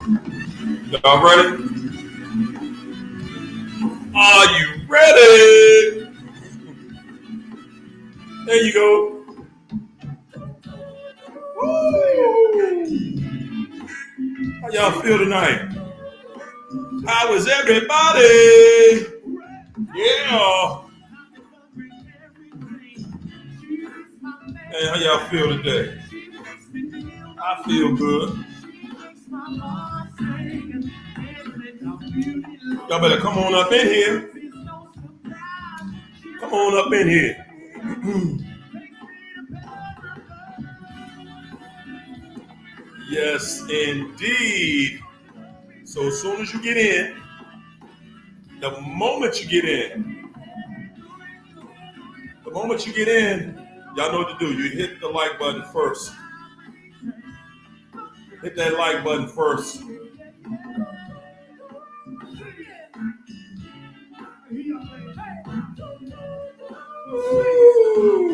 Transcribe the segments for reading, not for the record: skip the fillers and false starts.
Y'all ready? Are you ready? There you go. Woo! How y'all feel tonight? How is everybody? Yeah. Hey, how y'all feel today? I feel good. Y'all better come on up in here. Come on up in here. Yes, indeed. So as soon as you get in, the moment you get in, y'all know what to do. You hit the like button first. Hit that like button first. Ooh.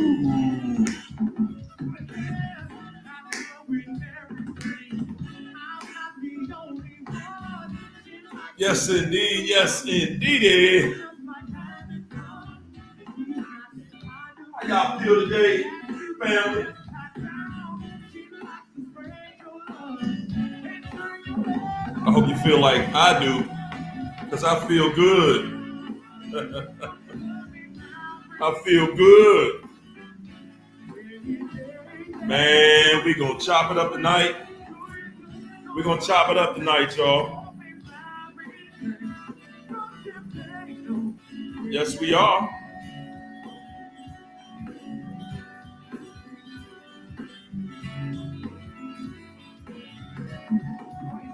Yes, indeed. Yes, indeed. How y'all feel today, family? I hope you feel like I do, because I feel good. I feel good. Man, we gonna chop it up tonight. We're gonna chop it up tonight, y'all. Yes, we are.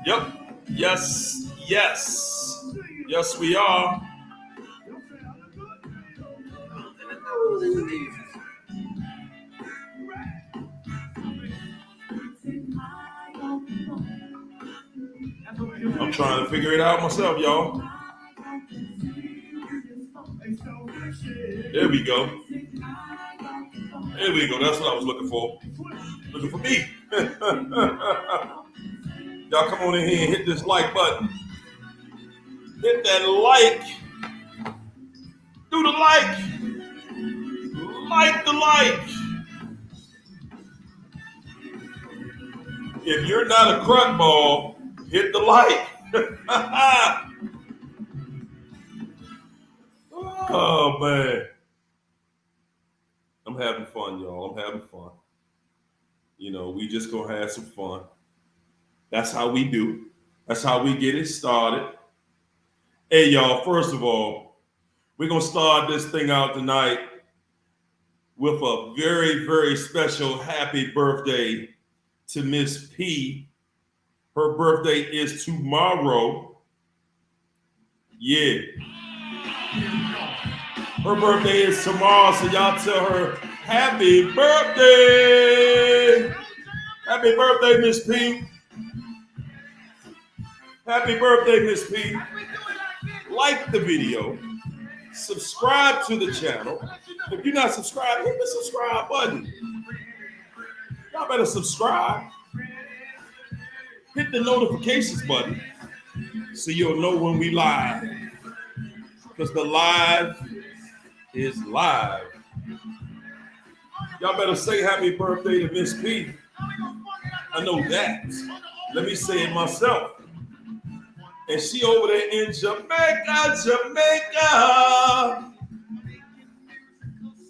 Yep. Yes. Yes. Yes, we are. I'm trying to figure it out myself, y'all. There we go. There we go. That's what I was looking for. Looking for me. Y'all come on in here and hit this like button. Hit that like. Do the like. Like the like. If you're not a crud ball, hit the like. Oh, man. I'm having fun, y'all. I'm having fun. You know, we just gonna have some fun. That's how we do. That's how we get it started. Hey, y'all, first of all, we're gonna start this thing out tonight with a very, very special happy birthday to Miss P. Her birthday is tomorrow. Yeah. Her birthday is tomorrow, so y'all tell her happy birthday. Happy birthday, Miss P. Happy birthday, Miss P. Like the video. Subscribe to the channel. If you're not subscribed, hit the subscribe button. Y'all better subscribe. Hit the notifications button so you'll know when we live. Because the live is live. Y'all better say happy birthday to Miss P. I know that. Let me say it myself. And she over there in Jamaica, Jamaica.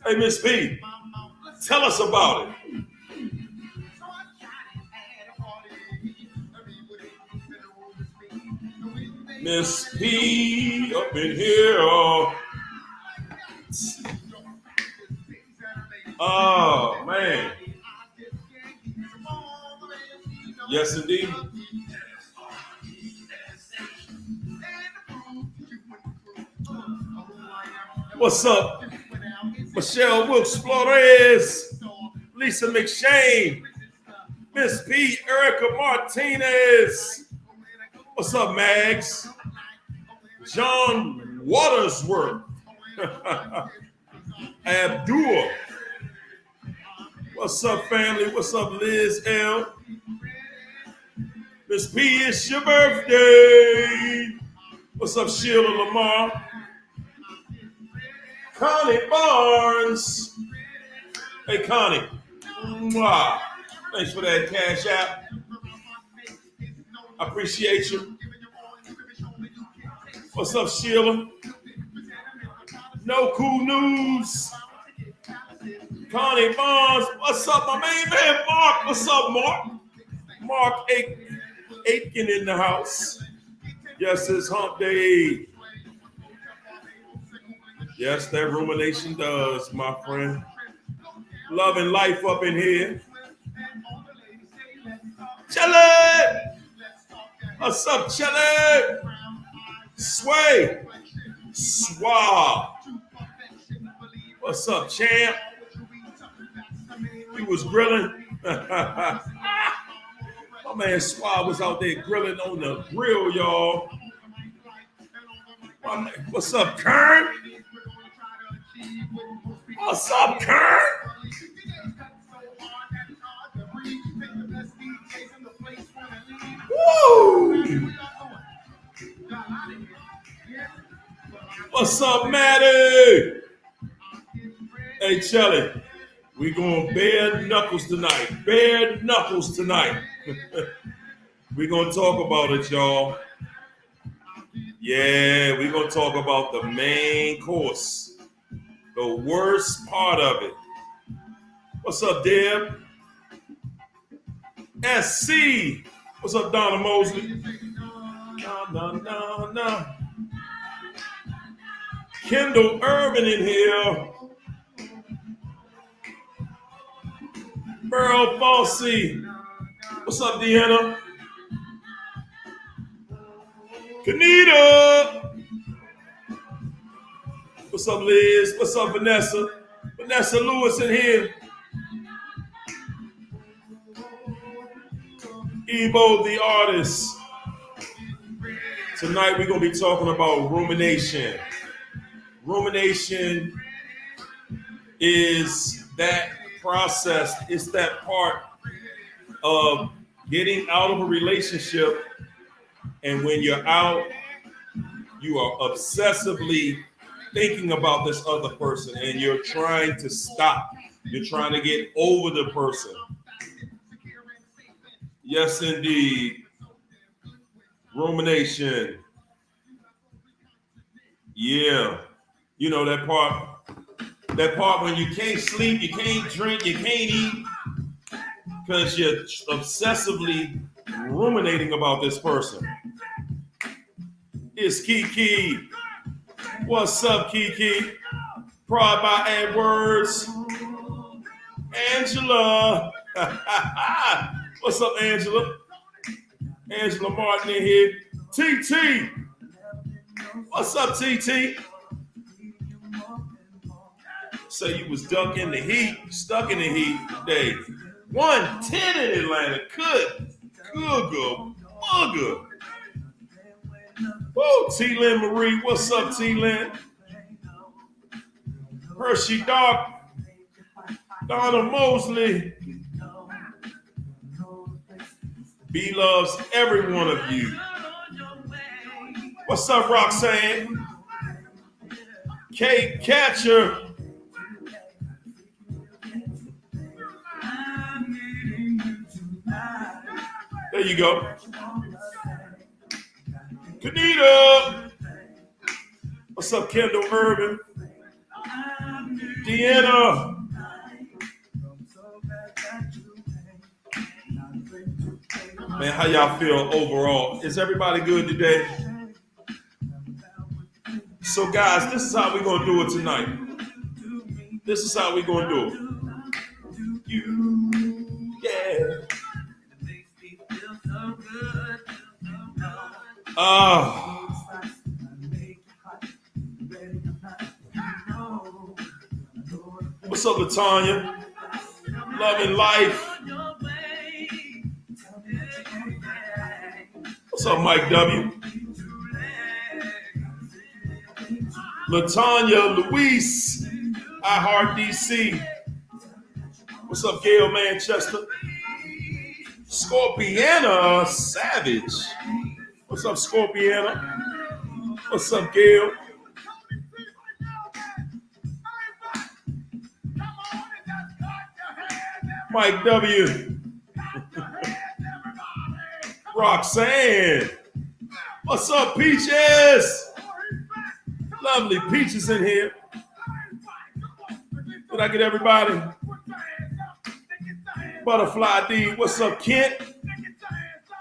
Hey, Miss P, tell us about it. Miss P up in here. Oh, man. Yes, indeed. What's up? Michelle Wilkes Flores, Lisa McShane, Miss P, Erica Martinez. What's up, Mags? John Watersworth. Abdul. What's up, family? What's up, Liz L? Miss P, it's your birthday. What's up, Sheila Lamar? Connie Barnes. Hey, Connie. Mwah. Thanks for that cash app. I appreciate you. What's up, Sheila? No cool news. Connie Barnes. What's up, my main man, Mark? What's up, Mark? Mark Aitken in the house. Yes, it's hump day. Yes, that rumination does, my friend. Loving life up in here. Chile! What's up, Chile? Sway. Swab. What's up, champ? He was grilling. My man Swab was out there grilling on the grill, y'all. What's up, Kern? What's up, Kern? Woo! What's up, Maddie? Hey, Shelly, we going bare knuckles tonight. Bare knuckles tonight. We're going to talk about it, y'all. Yeah, we're going to talk about the main course. The worst part of it. What's up, Deb? SC. What's up, Donna Mosley? No. Kendall Urban in here. Burl Fossey. What's up, Deanna? Kanita. What's up, Liz? What's up, Vanessa? Vanessa Lewis in here. Ebo the artist. Tonight we're going to be talking about rumination. Rumination is that process, it's that part of getting out of a relationship, and when you're out, you are obsessively thinking about this other person and you're trying to stop. You're trying to get over the person. Yes, indeed. Rumination. Yeah. You know that part when you can't sleep, you can't drink, you can't eat because you're obsessively ruminating about this person. It's Kiki. What's up, Kiki? Pride by Edwards. Angela. What's up, Angela? Angela Martin in here. TT. What's up, TT? Say you was stuck in the heat today. 110 in Atlanta. Good mugger. Woo, T-Lynn Marie. What's up, T-Lynn? Hershey Dark. Donna Mosley. B loves every one of you. What's up, Roxanne? Kate Catcher. There you go. Kanita. What's up, Kendall Urban? Deanna. Man, how y'all feel overall? Is everybody good today? So, guys, this is how we're going to do it tonight. This is how we're going to do it. Yeah. What's up, LaTanya? Loving life. What's up, Mike W? LaTanya Luis, I Heart DC. What's up, Gail Manchester? Scorpiana Savage. What's up, Scorpiana? What's up, Gail? Mike W. Roxanne. What's up, Peaches? Lovely Peaches in here. Did I get everybody? Butterfly D. What's up, Kent?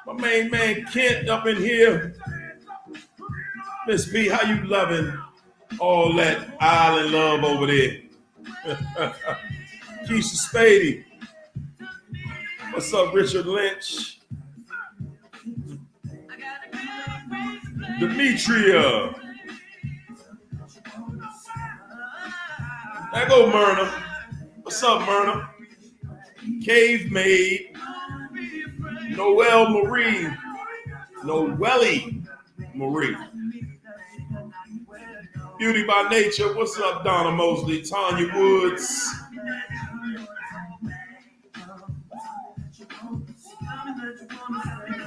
My main man Kent up in here. Miss B, how you loving all that island love over there? Keisha Spady. What's up, Richard Lynch? Demetria. There go Myrna. What's up, Myrna? Cave Maid. Noelle Marie. Noelle Marie. Beauty by Nature. What's up, Donna Mosley? Tanya Woods.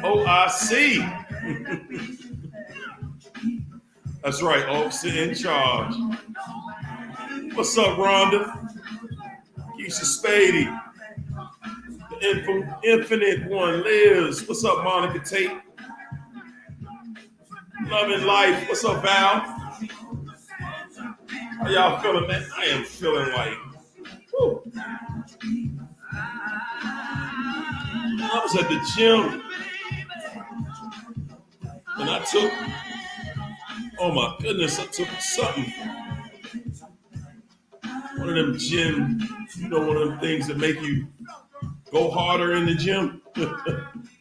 OIC. That's right, Oaks in charge. What's up, Rhonda? Keisha Spady. The infinite one, Liz. What's up, Monica Tate? Loving life. What's up, Val? How y'all feeling, man? I am feeling like, whew. I was at the gym and I took, oh my goodness, I took something. One of them gym, one of them things that make you go harder in the gym.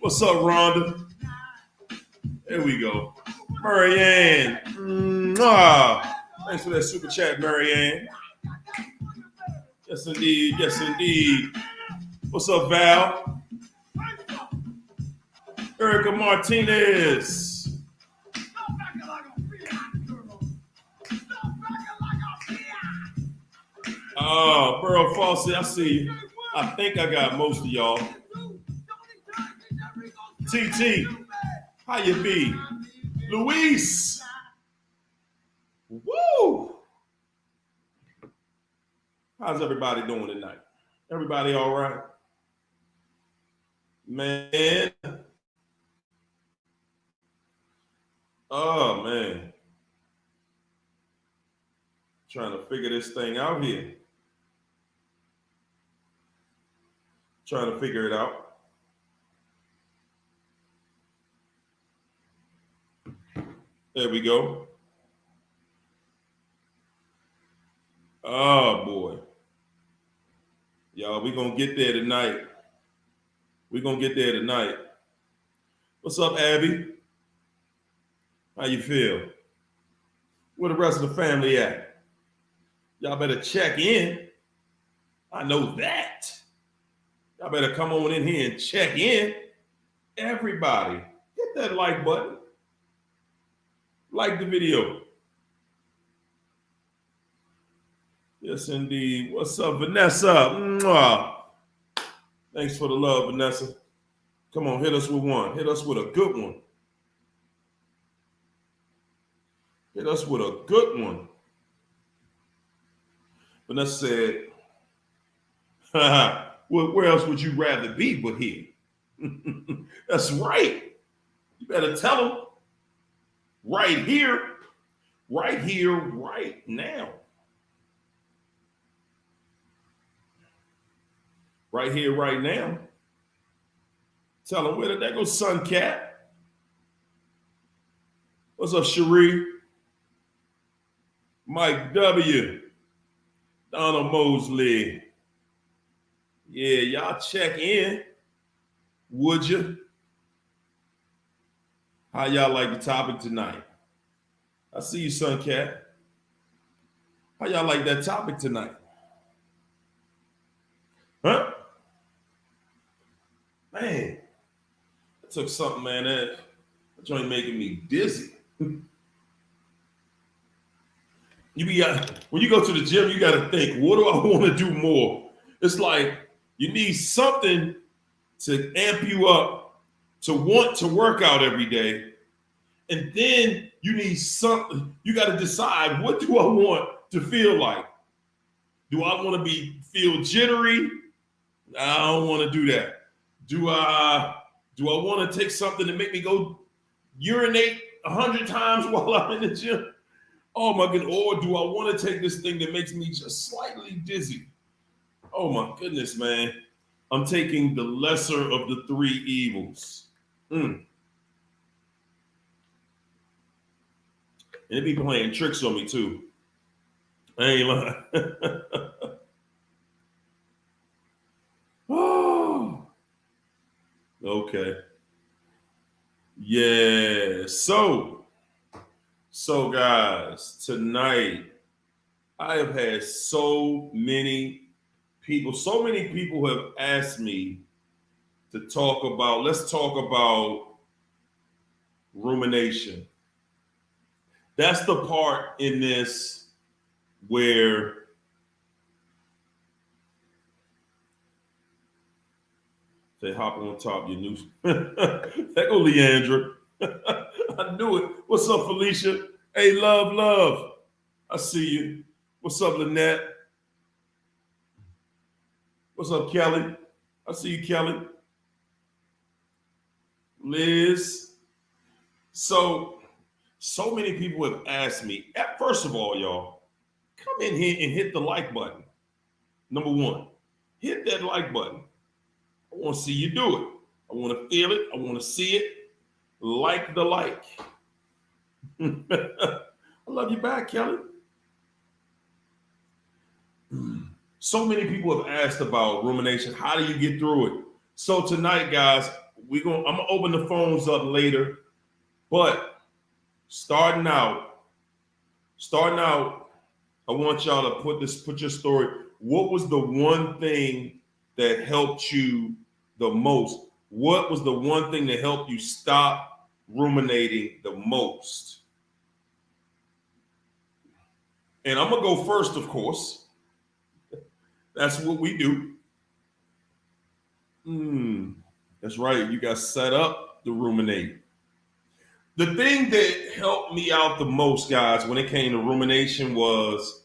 What's up, Rhonda? There we go. Marianne. Thanks for that super chat, Marianne. Yes, indeed. Yes, indeed. What's up, Val? Erica Martinez. Oh, Burl Fawcett, I see you. I think I got most of y'all. TT, how you be? Luis. Woo! How's everybody doing tonight? Everybody all right? Man. Oh, man. Trying to figure this thing out here. Trying to figure it out. There we go. Oh, boy. Y'all, we're going to get there tonight. We're going to get there tonight. What's up, Abby? How you feel? Where the rest of the family at? Y'all better check in. I know that. Y'all better come on in here and check in. Everybody, hit that like button. Like the video. Yes, indeed. What's up, Vanessa? Mwah. Thanks for the love, Vanessa. Come on, hit us with one. Hit us with a good one. Hit us with a good one. Vanessa said, where else would you rather be but here? That's right. You better tell them. Right here, right now. Right here, right now. Tell them, where did that go, Sun Cat? What's up, Cherie? Mike W. Donna Mosley. Yeah, y'all check in, would you? How y'all like the topic tonight? I see you, Sun Cat. How y'all like that topic tonight? Huh? Man, I took something, man. That joint making me dizzy. When you go to the gym, you got to think, what do I want to do more? It's like you need something to amp you up to want to work out every day. And then you need something. You got to decide, what do I want to feel like? Do I want to feel jittery? I don't want to do that. Do I want to take something to make me go urinate 100 times while I'm in the gym? Oh my goodness. Or do I want to take this thing that makes me just slightly dizzy? Oh my goodness, man. I'm taking the lesser of the three evils. And it be playing tricks on me too. I ain't lying. Oh, okay. Yeah. So guys, tonight I have had so many people have asked me to let's talk about rumination. That's the part in this where they hop on top your new. That go Leandra. I knew it. What's up, Felicia? Hey, love. I see you. What's up, Lynette? What's up, Kelly? I see you, Kelly. Liz. So many people have asked me. First of all, y'all, come in here and hit the like button. Number one, hit that like button. I want to see you do it. I want to feel it. I want to see it. Like the like. I love you back, Kelly. So many people have asked about rumination. How do you get through it? So tonight, guys, I'm gonna open the phones up later. But starting out, I want y'all to put your story. What was the one thing that helped you the most? What was the one thing that helped you stop ruminating the most? And I'm gonna go first, of course. That's what we do. That's right. You got set up to ruminate. The thing that helped me out the most, guys, when it came to rumination was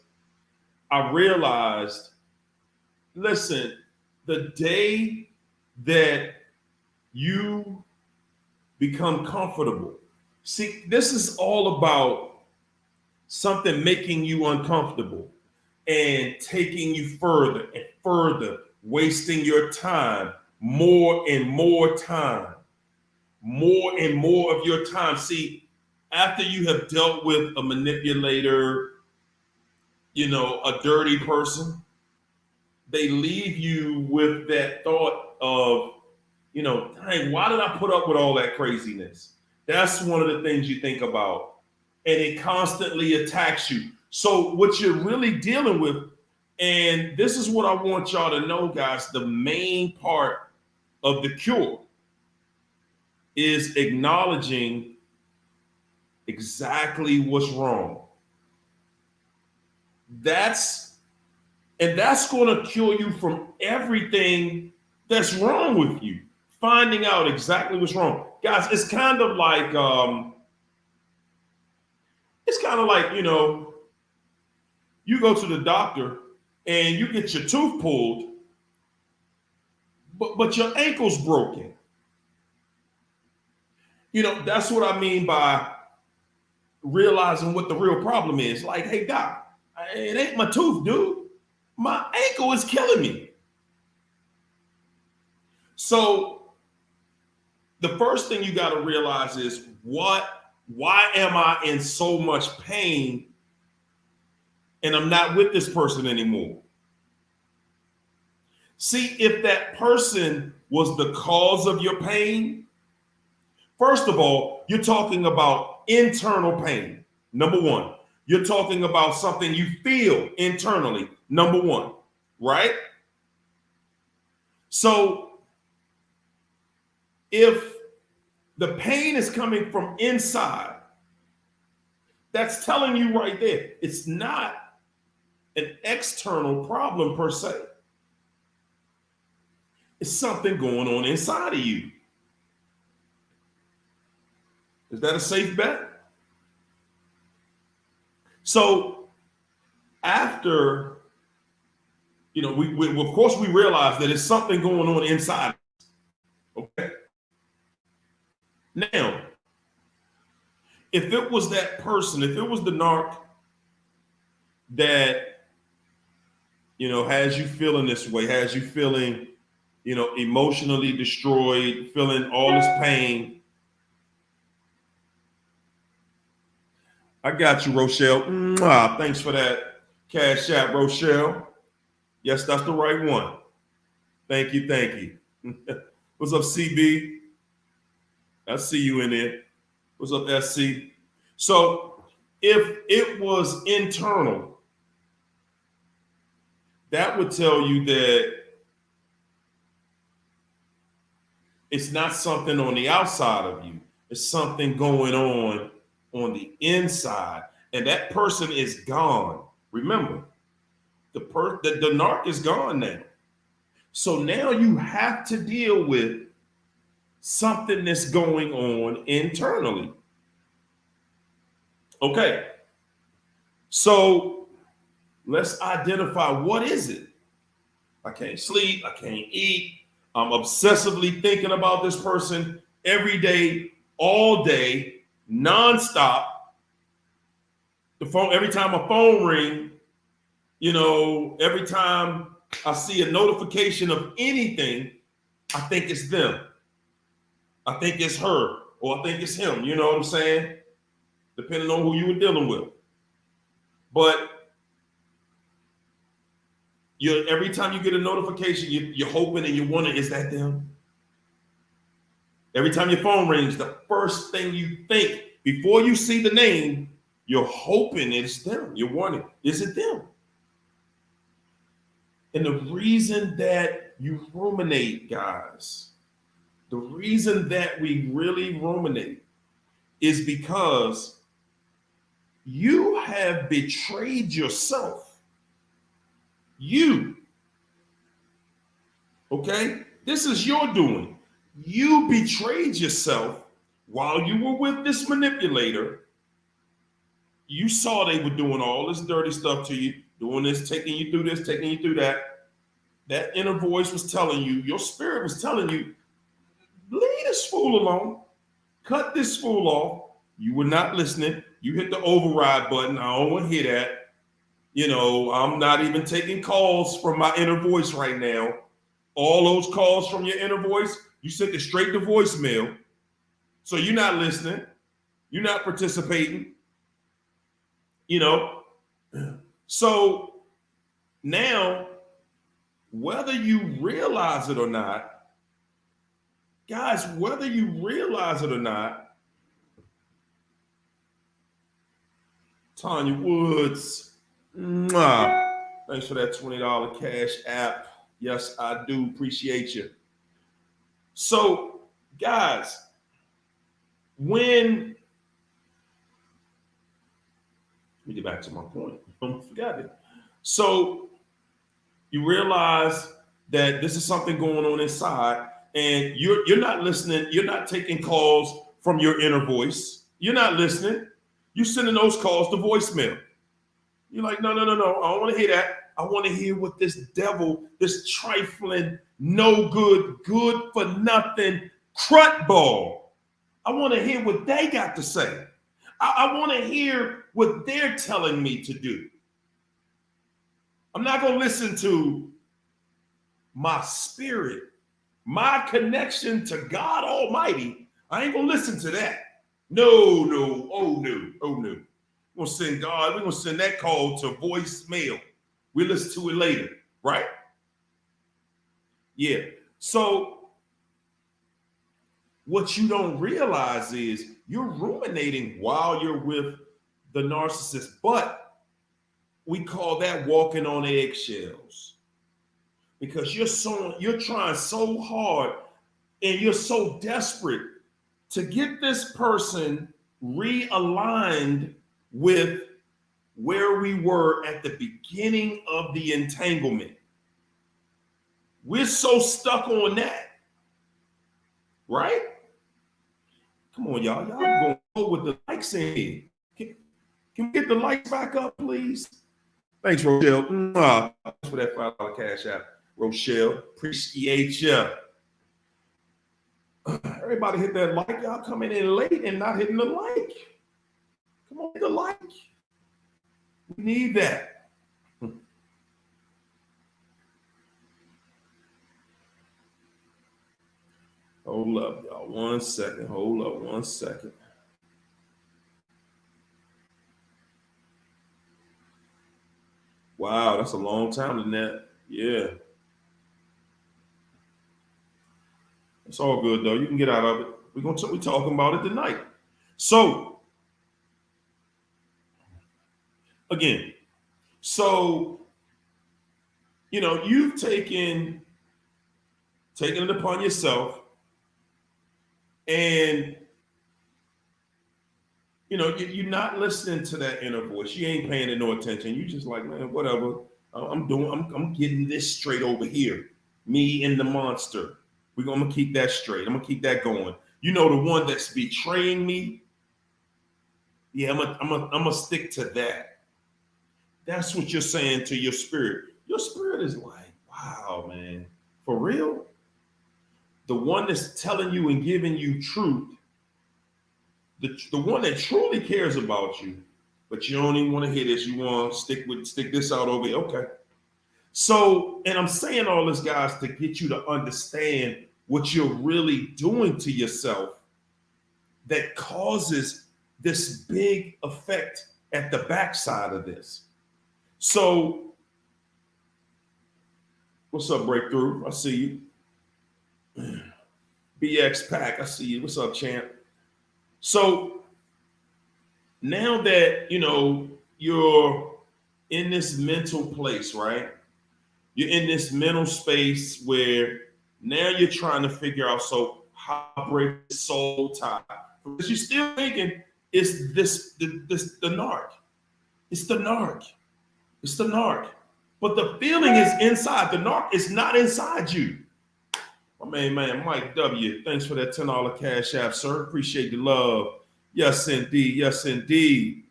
I realized, listen, the day that you become comfortable. See, this is all about something making you uncomfortable and taking you further and further, wasting your time, more and more time, more and more of your time. See, after you have dealt with a manipulator, a dirty person, they leave you with that thought of, dang, why did I put up with all that craziness? That's one of the things you think about. And it constantly attacks you. So what you're really dealing with, and this is what I want y'all to know, guys, the main part of the cure is acknowledging exactly what's wrong. That's going to cure you from everything that's wrong with you. Finding out exactly what's wrong. Guys, it's kind of like, you go to the doctor and you get your tooth pulled, but your ankle's broken. That's what I mean by realizing what the real problem is. Like, hey, doc, it ain't my tooth, dude. My ankle is killing me. So the first thing you got to realize is why am I in so much pain and I'm not with this person anymore? See, if that person was the cause of your pain, first of all, you're talking about internal pain. Number one, you're talking about something you feel internally. Number one, right? So if the pain is coming from inside, that's telling you right there, it's not an external problem per se. It's something going on inside of you. Is that a safe bet? So after, we of course we realize that it's something going on inside. Okay. Now, if it was that person, if it was the narc that, has you feeling this way, has you feeling, emotionally destroyed, feeling all this pain. I got you, Rochelle. Mwah. Thanks for that cash app, Rochelle. Yes, that's the right one. Thank you, thank you. What's up, CB? I see you in there. What's up, SC? So if it was internal, that would tell you that it's not something on the outside of you. It's something going on the inside. And that person is gone. Remember, the narc is gone now. So now you have to deal with something that's going on internally. Okay. So let's identify, what is it? I can't sleep. I can't eat. I'm obsessively thinking about this person every day, all day, nonstop. The phone, every time a phone ring, every time I see a notification of anything, I think it's them. I think it's her, or I think it's him. You know what I'm saying? Depending on who you were dealing with. But every time you get a notification, you're hoping and you're wondering, is that them? Every time your phone rings, the first thing you think before you see the name, you're hoping it's them. You're wondering, is it them? And the reason that you ruminate, guys, the reason that we really ruminate is because you have betrayed yourself. You. Okay? This is your doing. You betrayed yourself while you were with this manipulator. You saw they were doing all this dirty stuff to you, doing this, taking you through this, taking you through that. That inner voice was telling you, your spirit was telling you, leave this fool alone. Cut this fool off. You were not listening. You hit the override button. I don't want to hear that. I'm not even taking calls from my inner voice right now. All those calls from your inner voice, you sent it straight to voicemail. So you're not listening. You're not participating. So now, whether you realize it or not, guys, whether you realize it or not, Tanya Woods, thanks for that $20 cash app. Yes, I do appreciate you. So, guys, let me get back to my point. I forgot it. So you realize that this is something going on inside, and you're not listening. You're not taking calls from your inner voice. You're not listening. You're sending those calls to voicemail. You're like, no. I don't want to hear that. I want to hear what this devil, this trifling, no good, good for nothing, crut ball. I want to hear what they got to say. I want to hear what they're telling me to do. I'm not going to listen to my spirit, my connection to God Almighty. I ain't going to listen to that. No. Oh, no. We're going to send God, we're going to send that call to voicemail. We'll listen to it later, right? Yeah. So what you don't realize is you're ruminating while you're with the narcissist, but we call that walking on eggshells, because you're trying so hard and you're so desperate to get this person realigned with where we were at the beginning of the entanglement. We're so stuck on that, right? Come on, y'all. Y'all going to go with the likes in here. Can we get the lights back up, please? Thanks, Rochelle. Thanks for that $5 cash app, Rochelle. Appreciate you. Everybody hit that like. Y'all coming in late and not hitting the like. Come on, hit the like. We need that. Hold up, y'all. 1 second. Hold up 1 second. Wow, that's a long time, Lynette. Yeah. It's all good, though. You can get out of it. We're talking about it tonight. So, again, you've taken it upon yourself, and you're not listening to that inner voice. You ain't paying it no attention. You just like, man, whatever. I'm getting this straight over here. Me and the monster. I'm gonna keep that straight. I'm gonna keep that going. You know, the one that's betraying me. Yeah, I'm gonna stick to that. That's what you're saying to your spirit. Your spirit is like, wow, man, for real? The one that's telling you and giving you truth, the one that truly cares about you, but you don't even want to hear this. You want to stick this out over here. Okay. So, and I'm saying all this, guys, to get you to understand what you're really doing to yourself that causes this big effect at the backside of this. So, what's up, Breakthrough? I see you. BX Pack, I see you. What's up, champ? So, now that, you're in this mental place, right? You're in this mental space where now you're trying to figure out, so how to break the soul tie. Because you're still thinking it's the narc. It's the narc. It's the narc. But the feeling is inside. The narc is not inside you. My man, Mike W. Thanks for that $10 cash app, sir. Appreciate the love. Yes, indeed. Yes, indeed.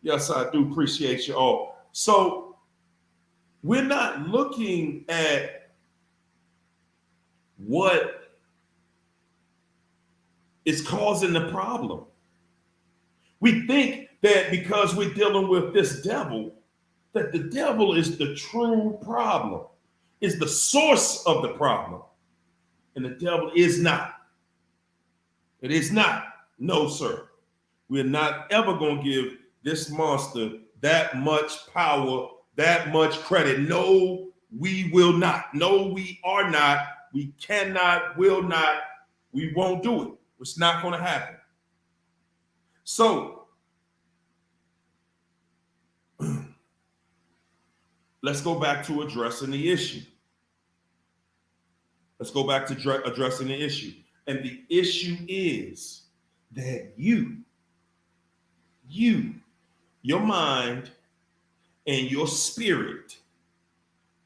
Yes, I do appreciate you all. So we're not looking at what is causing the problem. We think that because we're dealing with this devil, that the devil is the true problem, is the source of the problem. And the devil is not. It is not. No, sir. We're not ever going to give this monster that much power, that much credit. No, we will not. No, we are not. We cannot, will not. We won't do it. It's not going to happen. So, let's go back to addressing the issue. Let's go back to addressing the issue. And the issue is that your mind and your spirit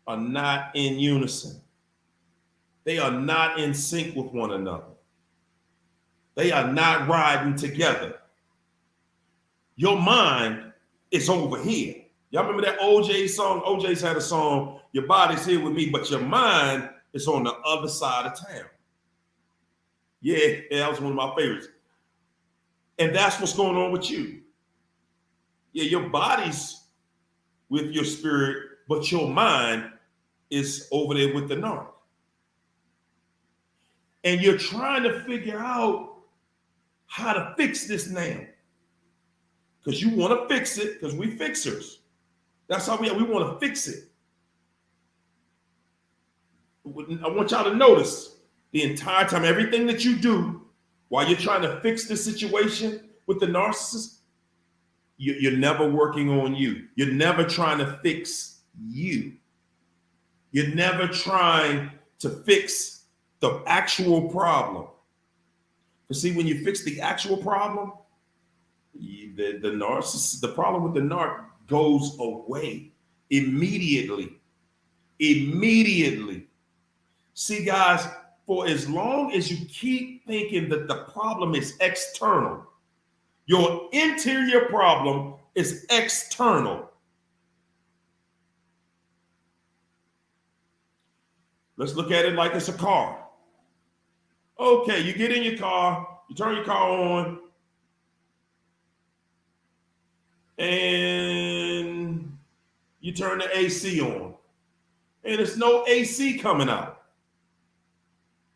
are not in unison. They are not in sync with one another. They are not riding together. Your mind is over here. Y'all remember that OJ song? OJ's had a song, your body's here with me, but your mind is on the other side of town. Yeah, that was one of my favorites. And that's what's going on with you. Yeah, your body's with your spirit, but your mind is over there with the narc. And you're trying to figure out how to fix this now. Because you want to fix it, because we fixers. That's how we want to fix it. I want y'all to notice the entire time, everything that you do while you're trying to fix the situation with the narcissist, you're never working on you. You're never trying to fix you. You're never trying to fix the actual problem. Because see, when you fix the actual problem, the narcissist, the problem with the narc goes away immediately. Immediately. See, guys, for as long as you keep thinking that the problem is external, your interior problem is external. Let's look at it like it's a car. Okay, you get in your car, you turn your car on, and you turn the AC on, and there's no AC coming out,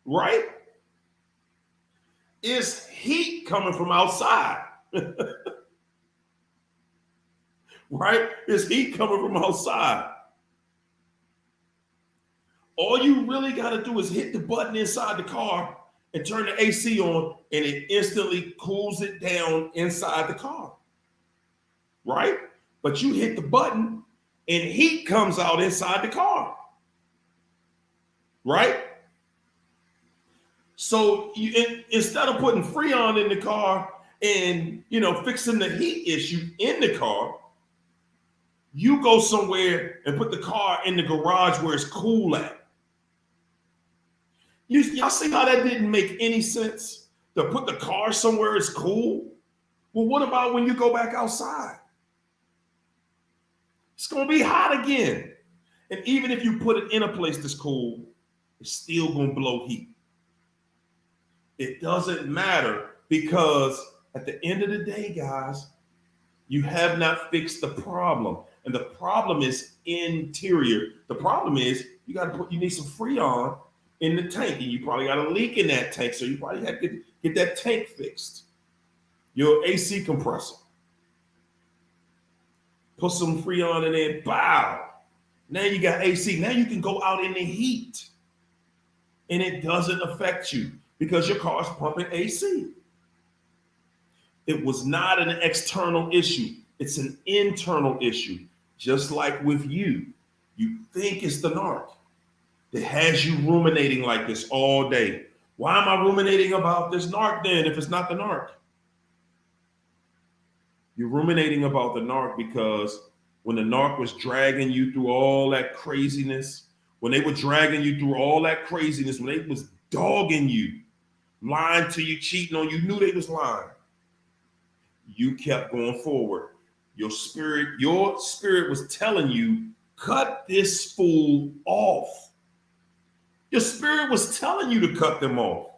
right? It's heat coming from outside, right? It's heat coming from outside. All you really got to do is hit the button inside the car and turn the AC on, and it instantly cools it down inside the car, right? But you hit the button and heat comes out inside the car, right? So instead of putting Freon in the car and fixing the heat issue in the car, you go somewhere and put the car in the garage where it's cool at. Y'all see how that didn't make any sense? To put the car somewhere it's cool? Well, what about when you go back outside? It's going to be hot again. And even if you put it in a place that's cool, it's still going to blow heat. It doesn't matter, because at the end of the day, guys, you have not fixed the problem. And the problem is interior. The problem is you need some Freon in the tank, and you probably got a leak in that tank. So you probably have to get that tank fixed. Your AC compressor. Put some Freon in there, bow. Now you got AC. Now you can go out in the heat. And it doesn't affect you because your car's pumping AC. It was not an external issue. It's an internal issue. Just like with you. You think it's the narc that has you ruminating like this all day. Why am I ruminating about this narc then if it's not the narc? You're ruminating about the narc because when the narc was dragging you through all that craziness, when they were dragging you through all that craziness, when they was dogging you, lying to you, cheating on you, knew they was lying. You kept going forward. Your spirit was telling you, cut this fool off. Your spirit was telling you to cut them off.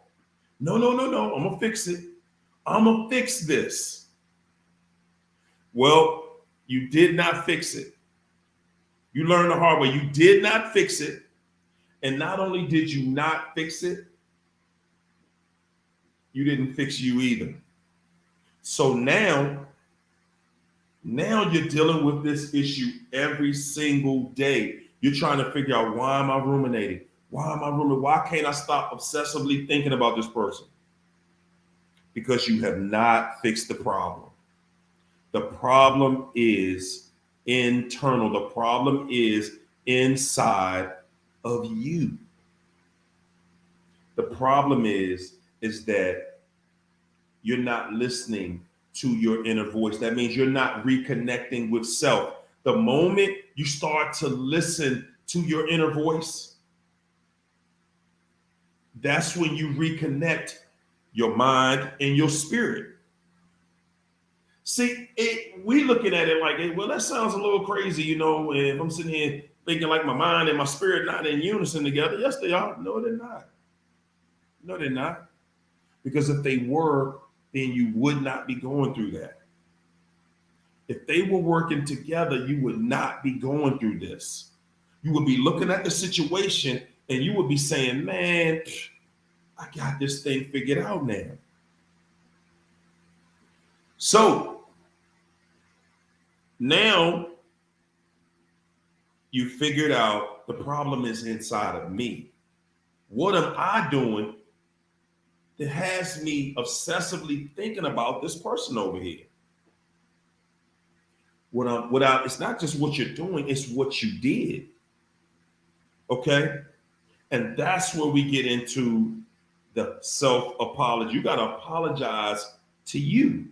No. I'm going to fix it. I'm going to fix this. Well, you did not fix it. You learned the hard way. You did not fix it. And not only did you not fix it, you didn't fix you either. So now you're dealing with this issue every single day. You're trying to figure out, why am I ruminating? Why can't I stop obsessively thinking about this person? Because you have not fixed the problem. The problem is internal. The problem is inside of you. The problem is that you're not listening to your inner voice. That means you're not reconnecting with self. The moment you start to listen to your inner voice, that's when you reconnect your mind and your spirit. See, we looking at it like, well, that sounds a little crazy, if I'm sitting here thinking like my mind and my spirit not in unison together. Yes, they are. No, they're not. No, they're not. Because if they were, then you would not be going through that. If they were working together, you would not be going through this. You would be looking at the situation and you would be saying, man, I got this thing figured out now. So now you figured out the problem is inside of me. What am I doing that has me obsessively thinking about this person over here? It's not just what you're doing, it's what you did. Okay? And that's where we get into the self-apology. You got to apologize to you.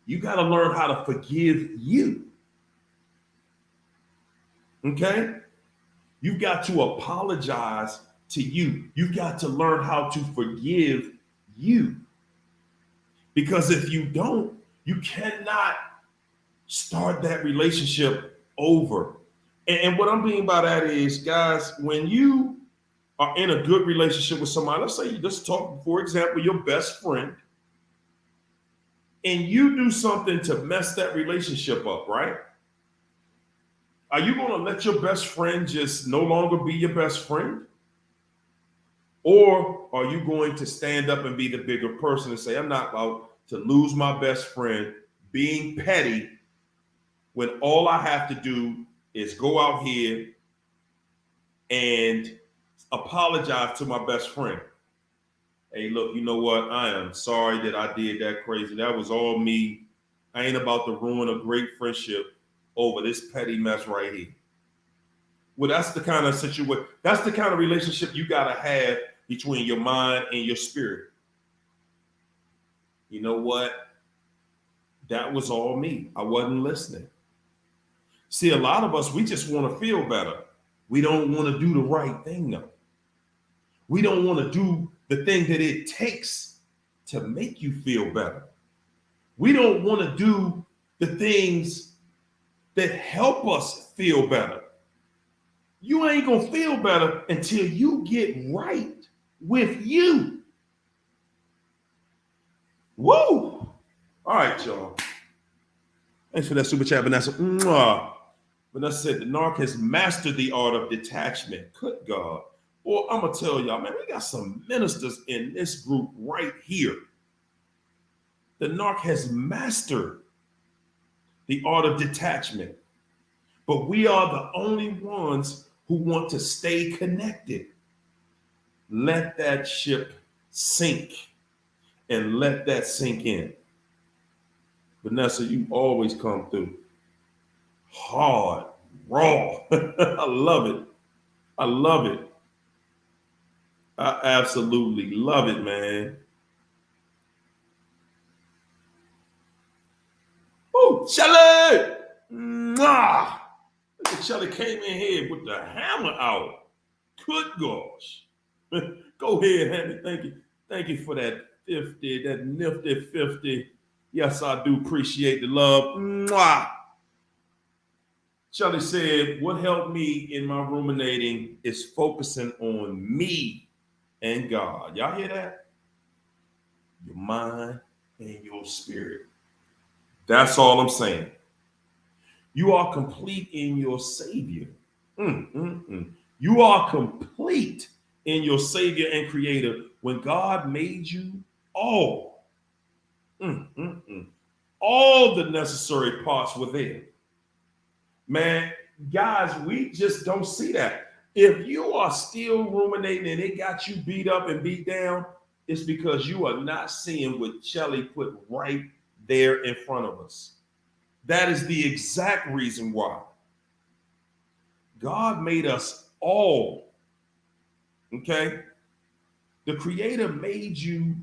You got to learn how to forgive you. Okay? You've got to apologize to you. You've got to learn how to forgive you. Because if you don't, you cannot start that relationship over. And what I'm meaning by that is, guys, when you are in a good relationship with somebody, let's say you just talk, for example, your best friend, and you do something to mess that relationship up, right? Are you going to let your best friend just no longer be your best friend? Or are you going to stand up and be the bigger person and say, I'm not about to lose my best friend being petty when all I have to do is go out here and apologize to my best friend? Hey, look, you know what? I am sorry that I did that crazy. That was all me. I ain't about to ruin a great friendship over this petty mess right here. Well, that's the kind of situation, that's the kind of relationship you got to have between your mind and your spirit. You know what? That was all me. I wasn't listening. See, a lot of us, we just want to feel better. We don't want to do the right thing, though. We don't want to do the thing that it takes to make you feel better. We don't want to do the things that help us feel better. You ain't going to feel better until you get right with you. Woo! All right, y'all. Thanks for that super chat, Vanessa. Mwah. Vanessa said the narc has mastered the art of detachment. Good God. Well, I'm going to tell y'all, man, we got some ministers in this group right here. The narc has mastered the art of detachment. But we are the only ones who want to stay connected. Let that ship sink and let that sink in. Vanessa, you always come through hard, raw. I love it. I love it. I absolutely love it, man. Oh, Shelly! Mwah! Look at Shelly came in here with the hammer out. Good gosh. Go ahead, Henry. Thank you. Thank you for that 50, that nifty 50. Yes, I do appreciate the love. Mwah! Shelly said, what helped me in my ruminating is focusing on me and God. Y'all hear that? Your mind and your spirit. That's all I'm saying. You are complete in your Savior. You are complete in your Savior and Creator when God made you all. All the necessary parts were there. Man, guys, we just don't see that. If you are still ruminating and it got you beat up and beat down, it's because you are not seeing what Shelly put right there in front of us. That is the exact reason why. God made us all. Okay? The Creator made you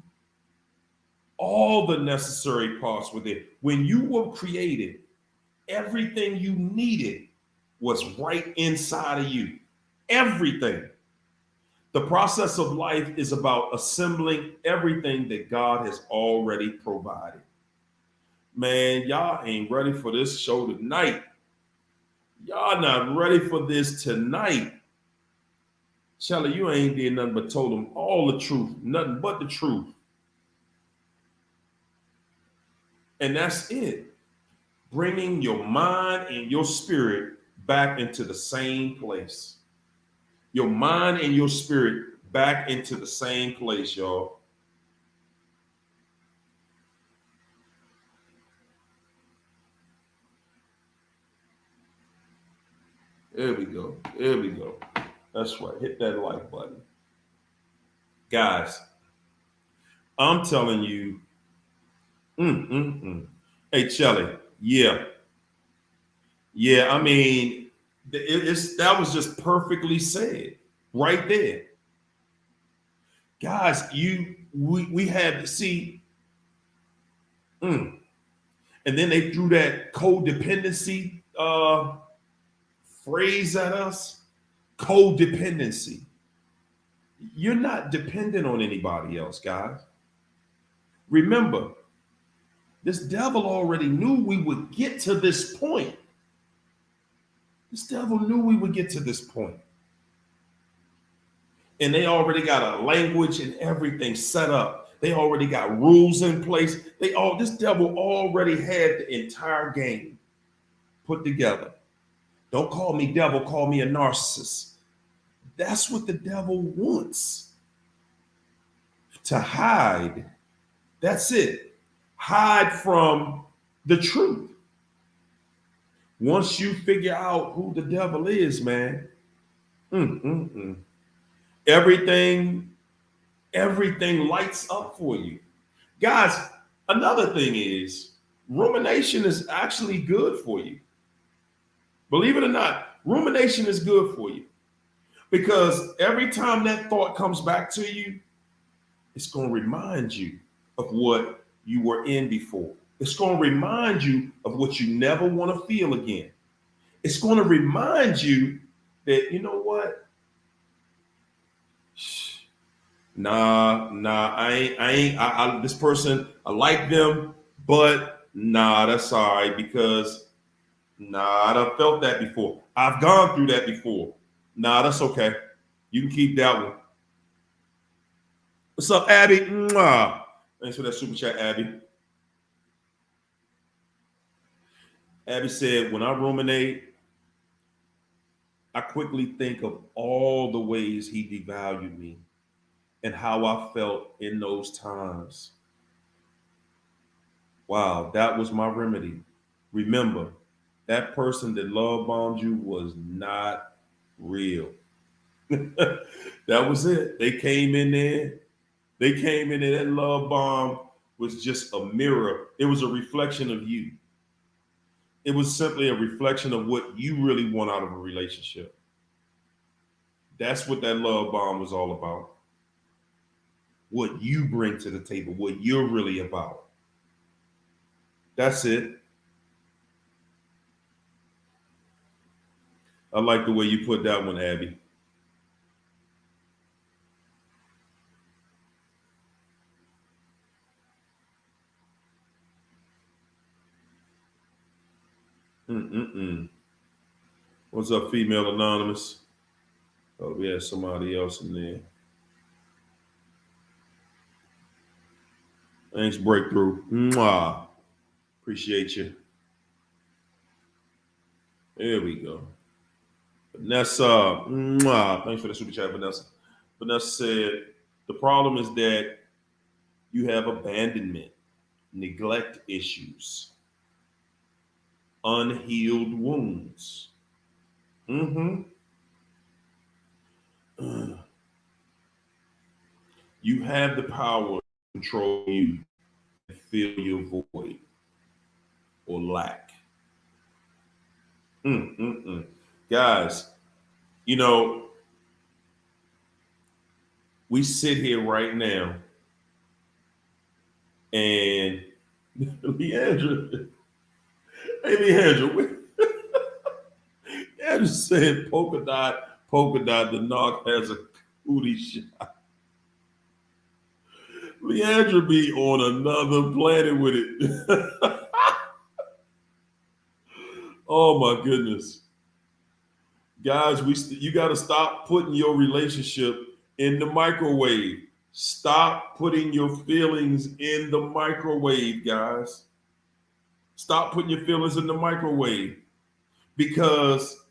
all the necessary parts with it. When you were created, everything you needed was right inside of you. Everything. The process of life is about assembling everything that God has already provided. Man, y'all ain't ready for this show tonight. Y'all not ready for this tonight. Shelly, you ain't did nothing but told them all the truth, nothing but the truth. And that's it. Bringing your mind and your spirit back into the same place. Your mind and your spirit back into the same place, y'all. There we go. There we go. That's right. Hit that like button. Guys, I'm telling you, Hey, Shelly, yeah. Yeah, I mean, that was just perfectly said right there. Guys, we had to see, and then they threw that codependency phrase at us. Codependency. You're not dependent on anybody else, guys. Remember, this devil already knew we would get to this point. This devil knew we would get to this point. And they already got a language and everything set up. They already got rules in place. This devil already had the entire game put together. Don't call me devil, call me a narcissist. That's what the devil wants. To hide. That's it. Hide from the truth. Once you figure out who the devil is, man, everything lights up for you. Guys, another thing is rumination is actually good for you. Believe it or not, rumination is good for you because every time that thought comes back to you, it's going to remind you of what you were in before. It's going to remind you of what you never want to feel again. It's going to remind you that, you know what? Nah, this person, I like them, but nah, that's all right because nah, I've felt that before. I've gone through that before. Nah, that's okay. You can keep that one. What's up, Abby? Mwah. Thanks for that super chat, Abby. Abby said, when I ruminate, I quickly think of all the ways he devalued me and how I felt in those times. Wow, that was my remedy. Remember, that person that love bombed you was not real. That was it. They came in there. That love bomb was just a mirror. It was a reflection of you. It was simply a reflection of what you really want out of a relationship. That's what that love bomb was all about. What you bring to the table, what you're really about. That's it. I like the way you put that one, Abby. What's up, female anonymous? Oh, we had somebody else in there. Thanks, Breakthrough. Mwah. Appreciate you. There we go. Vanessa, mwah. Thanks for the super chat, Vanessa. Vanessa said, the problem is that you have abandonment, neglect issues, unhealed wounds. You have the power to control you and fill your void or lack. Guys, you know, we sit here right now and Leandra, hey Leandra, Leandra said polka dot, the knock has a cootie shot. Leandra be on another planet with it. Oh my goodness. Guys, you got to stop putting your relationship in the microwave. Stop putting your feelings in the microwave, guys. Stop putting your feelings in the microwave. Because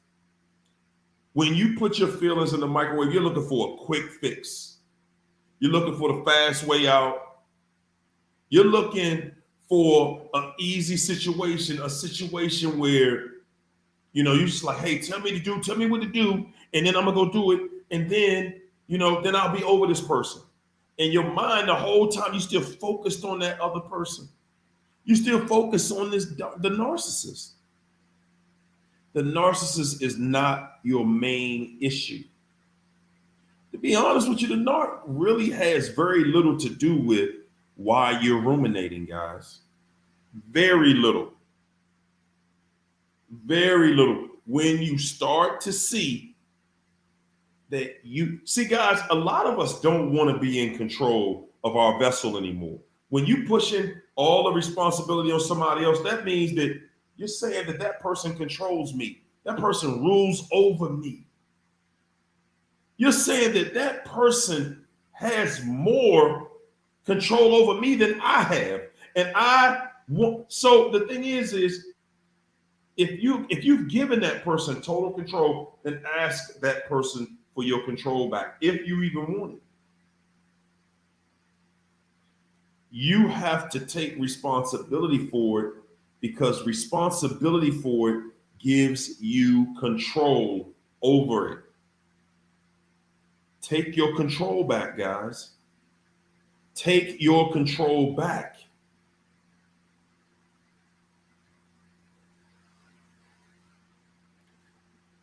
when you put your feelings in the microwave, you're looking for a quick fix. You're looking for the fast way out. You're looking for an easy situation, a situation where, you know, you're just like, hey, tell me what to do, and then I'm gonna go do it, and then, you know, then I'll be over this person. And your mind, the whole time, you still focused on that other person. You still focus on the narcissist. The narcissist is not your main issue. To be honest with you, the narc really has very little to do with why you're ruminating, guys. Very little. Very little. When you start to see that you see, guys, a lot of us don't want to be in control of our vessel anymore. When you pushing all the responsibility on somebody else, that means that you're saying that that person controls me. That person rules over me. You're saying that that person has more control over me than I have. And I want, so the thing is if you've given that person total control, then ask that person for your control back, if you even want it. You have to take responsibility for it, because responsibility for it gives you control over it. Take your control back, guys. Take your control back.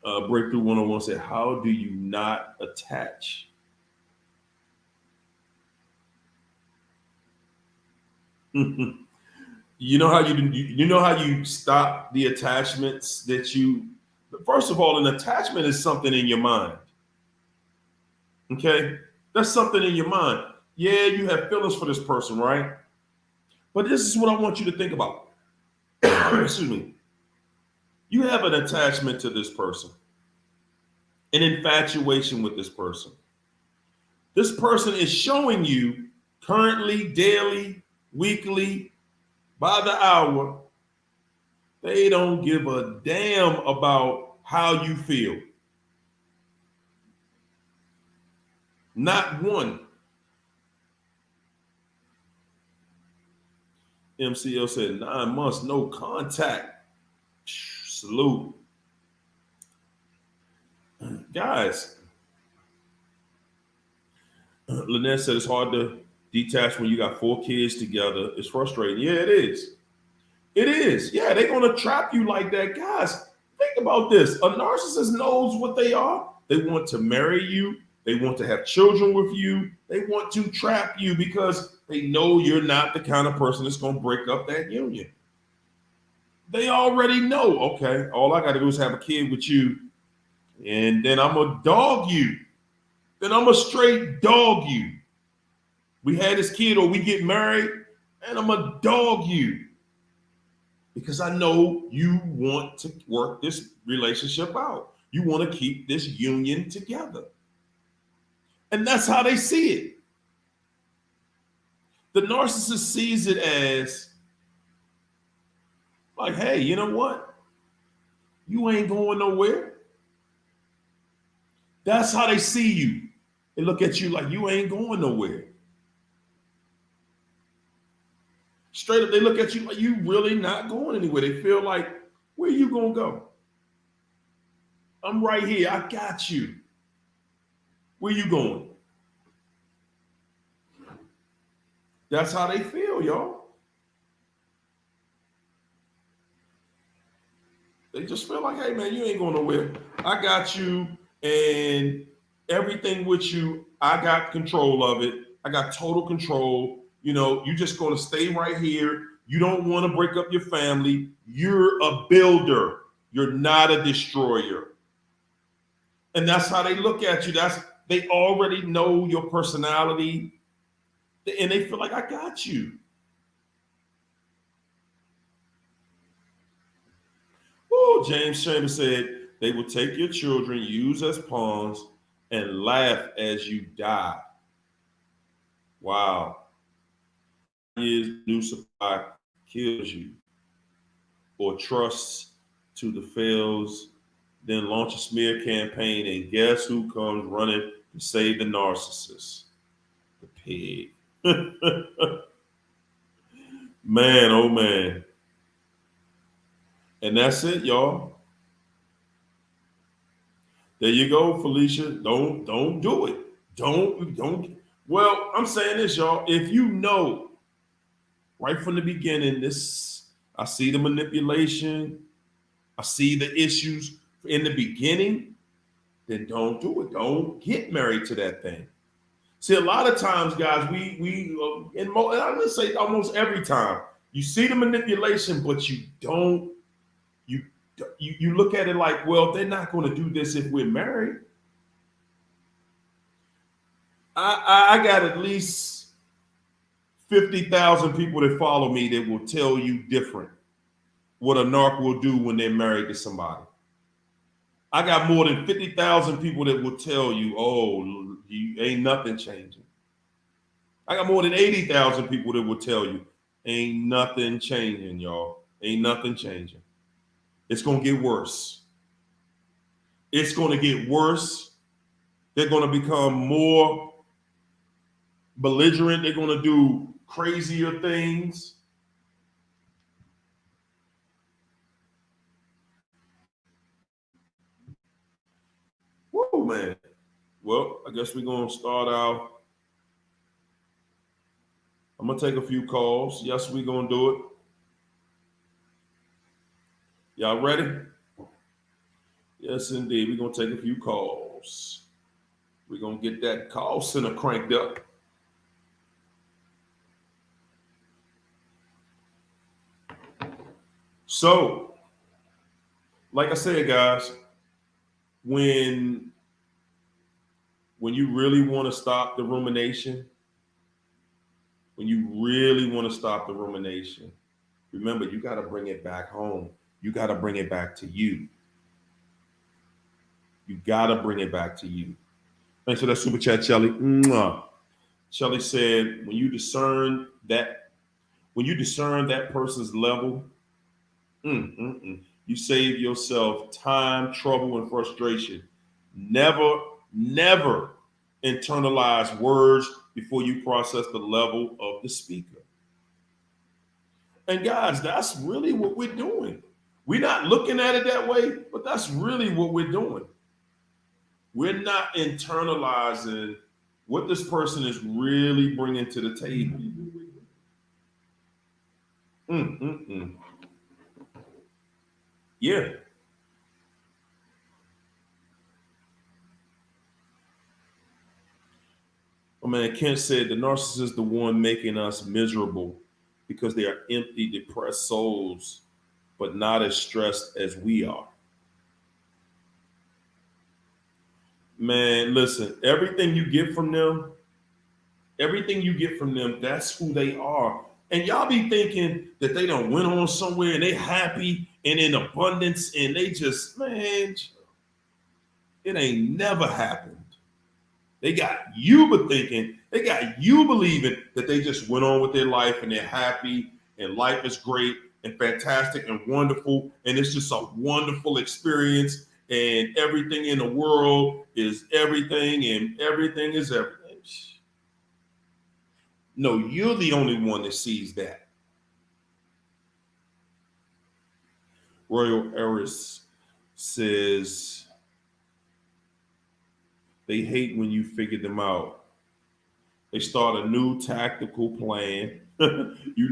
Breakthrough 101 said, how do you not attach? You know how you know how you stop the attachments that you, first of all, an attachment is something in your mind. Okay? That's something in your mind. Yeah, you have feelings for this person, right? But this is what I want you to think about. Excuse me. You have an attachment to this person, an infatuation with this person. This person is showing you currently, daily, weekly, by the hour, they don't give a damn about how you feel. Not one. MCL said 9 months, no contact. Salute. Guys, Lynette said it's hard to detach when you got 4 kids together. It's frustrating. Yeah, it is. It is. Yeah, they're going to trap you like that. Guys, think about this. A narcissist knows what they are. They want to marry you. They want to have children with you. They want to trap you because they know you're not the kind of person that's going to break up that union. They already know, okay, all I got to do is have a kid with you, and then I'm going to dog you. Then I'm going to straight dog you. We had this kid or we get married, and I'm going to dog you. Because I know you want to work this relationship out. You want to keep this union together. And that's how they see it. The narcissist sees it as like, hey, you know what? You ain't going nowhere. That's how they see you. They look at you like you ain't going nowhere. Straight up, they look at you like you really not going anywhere. They feel like, where you gonna go? I'm right here. I got you. Where you going? That's how they feel, y'all. They just feel like, hey, man, you ain't going nowhere. I got you, and everything with you, I got control of it. I got total control. You know, you're just going to stay right here. You don't want to break up your family. You're a builder. You're not a destroyer. And that's how they look at you. They already know your personality, and they feel like, I got you. Oh, James Chambers said they will take your children, use as pawns, and laugh as you die. Wow. Years new supply kills you, or trusts to the fails, then launch a smear campaign, and guess who comes running to save the narcissist? The pig. Man, oh man. And that's it, y'all. There you go, Felicia. Don't do it. Don't. Well, I'm saying this, y'all. If you know right from the beginning, this, I see the manipulation, I see the issues in the beginning, then don't do it. Don't get married to that thing. See, a lot of times, guys, and I would say almost every time, you see the manipulation, but you don't. You look at it like, well, they're not going to do this if we're married. I got at least 50,000 people that follow me that will tell you different what a narc will do when they're married to somebody. I got more than 50,000 people that will tell you, oh, you ain't nothing changing. I got more than 80,000 people that will tell you, ain't nothing changing, y'all. Ain't nothing changing. It's going to get worse. It's going to get worse. They're going to become more belligerent. They're going to do crazier things. Whoa, man. Well, I guess we're going to start out. I'm going to take a few calls. Yes, we're going to do it. Y'all ready? Yes, indeed. We're going to take a few calls. We're going to get that call center cranked up. So, like I said, guys, when you really want to stop the rumination, when you really want to stop the rumination, remember you got to bring it back home. You got to bring it back to you. You got to bring it back to you. Thanks for that super chat, Shelly. Mwah. Shelly said, when you discern that person's level, you save yourself time, trouble, and frustration. Never, never internalize words before you process the level of the speaker. And guys, that's really what we're doing. We're not looking at it that way, but that's really what we're doing. We're not internalizing what this person is really bringing to the table. Yeah. Oh man, Kent said the narcissist is the one making us miserable because they are empty, depressed souls, but not as stressed as we are. Man, listen, everything you get from them, that's who they are. And y'all be thinking that they don't went on somewhere and they happy and in abundance and they just, man, it ain't never happened. They got you but thinking, they got you believing that they just went on with their life and they're happy and life is great and fantastic and wonderful. And it's just a wonderful experience and everything in the world is everything and everything is everything. No, you're the only one that sees that. Royal Eris says they hate when you figure them out. They start a new tactical plan. You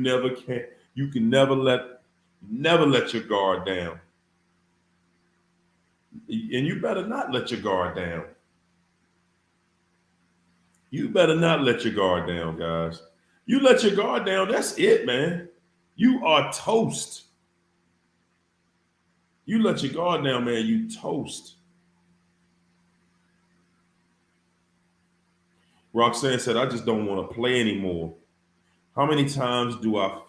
can never let your guard down. And you better not let your guard down. You better not let your guard down, guys. You let your guard down, that's it, man. You are toast. You let your guard down, man, you toast. Roxanne said, I just don't want to play anymore. How many times do I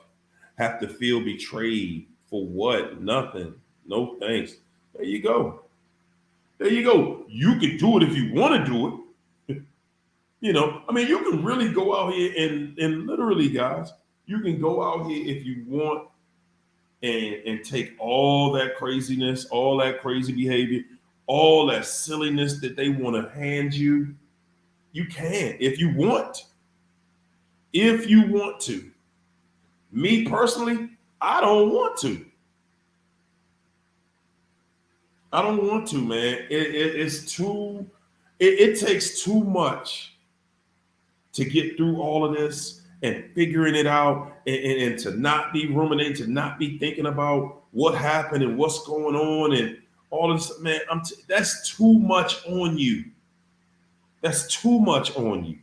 have to feel betrayed? For what? Nothing. No thanks. There you go. There you go. You can do it if you want to do it. I mean, you can really go out here and literally, guys, you can go out here if you want and take all that craziness, all that crazy behavior, all that silliness that they want to hand you. You can if you want. If you want to. Me personally, I don't want to. I don't want to, man. It's too. It takes too much to get through all of this and figuring it out, and to not be ruminating, to not be thinking about what happened and what's going on and all of this. Man, that's too much on you. That's too much on you.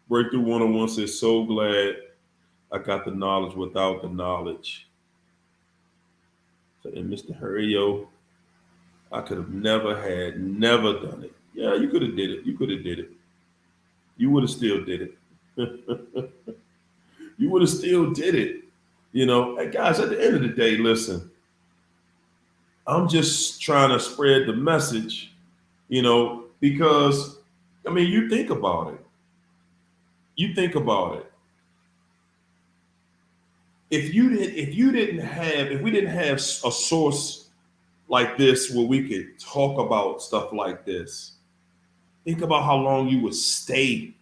Breakthrough 101 says, so glad I got the knowledge without the knowledge. So, and Mr. Harrio, I could have never done it. Yeah, you could have did it. You could have did it. You would have still did it. You would have still did it. Hey, guys, at the end of the day, listen, I'm just trying to spread the message, because I mean, you think about it. You think about it. If we didn't have a source like this where we could talk about stuff like this, think about how long you would stay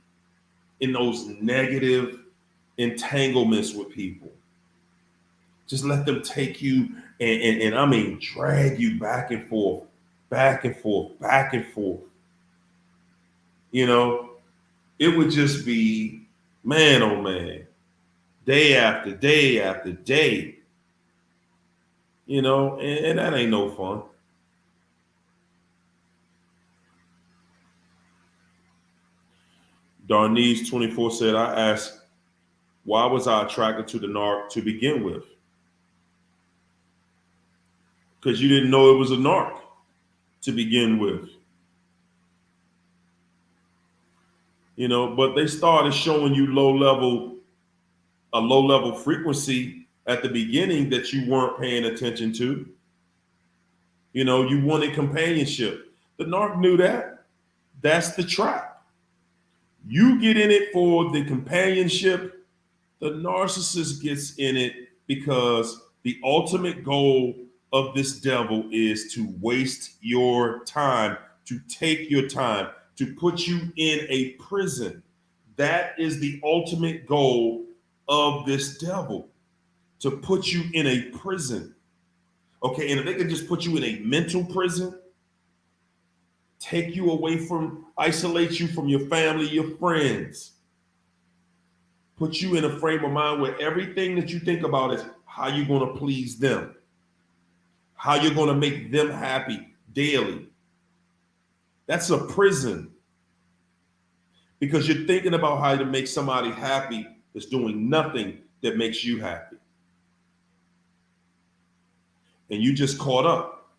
in those negative entanglements with people. Just let them take you and I mean drag you back and forth, back and forth, back and forth. It would just be, man, oh man, day after day after day, and that ain't no fun. Darnese 24 said, I asked, why was I attracted to the narc to begin with? Because you didn't know it was a narc to begin with. But they started showing you a low level frequency at the beginning that you weren't paying attention to. You wanted companionship. The narc knew that. That's the trap. You get in it for the companionship. The narcissist gets in it because the ultimate goal of this devil is to waste your time, to take your time, to put you in a prison. That is the ultimate goal of this devil, to put you in a prison. Okay, and if they can just put you in a mental prison, take you away isolate you from your family, your friends, put you in a frame of mind where everything that you think about is how you're going to please them, how you're going to make them happy daily. That's a prison, because you're thinking about how to make somebody happy that's doing nothing that makes you happy. And you just caught up.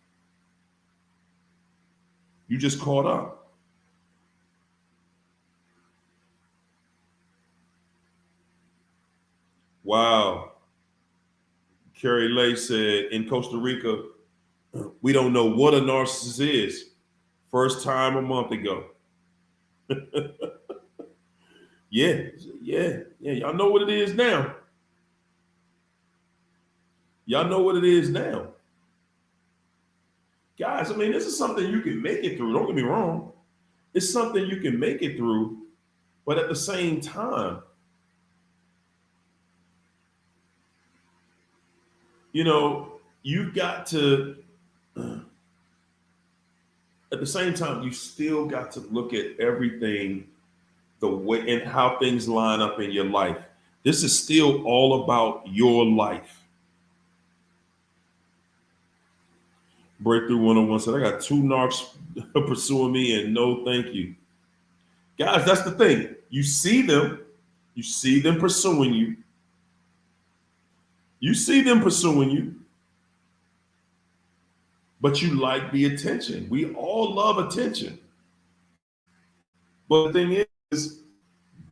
You just caught up. Wow. Carrie Lay said, in Costa Rica, we don't know what a narcissist is. First time a month ago. Yeah. Y'all know what it is now. Y'all know what it is now. Guys, I mean, this is something you can make it through. Don't get me wrong. It's something you can make it through. But at the same time, you've got to, at the same time, you still got to look at everything, the way and how things line up in your life. This is still all about your life. Breakthrough 101 said, I got 2 narcs pursuing me and no thank you. Guys, that's the thing. You see them pursuing you. You see them pursuing you. But you like the attention. We all love attention. But the thing is,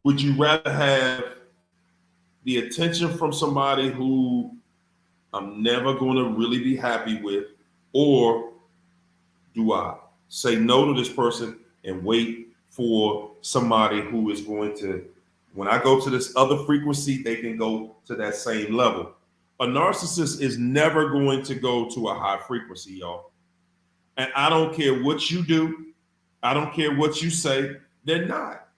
would you rather have the attention from somebody who I'm never going to really be happy with, or do I say no to this person and wait for somebody who is going to, when I go to this other frequency, they can go to that same level? A narcissist is never going to go to a high frequency, y'all. And I don't care what you do. I don't care what you say. They're not.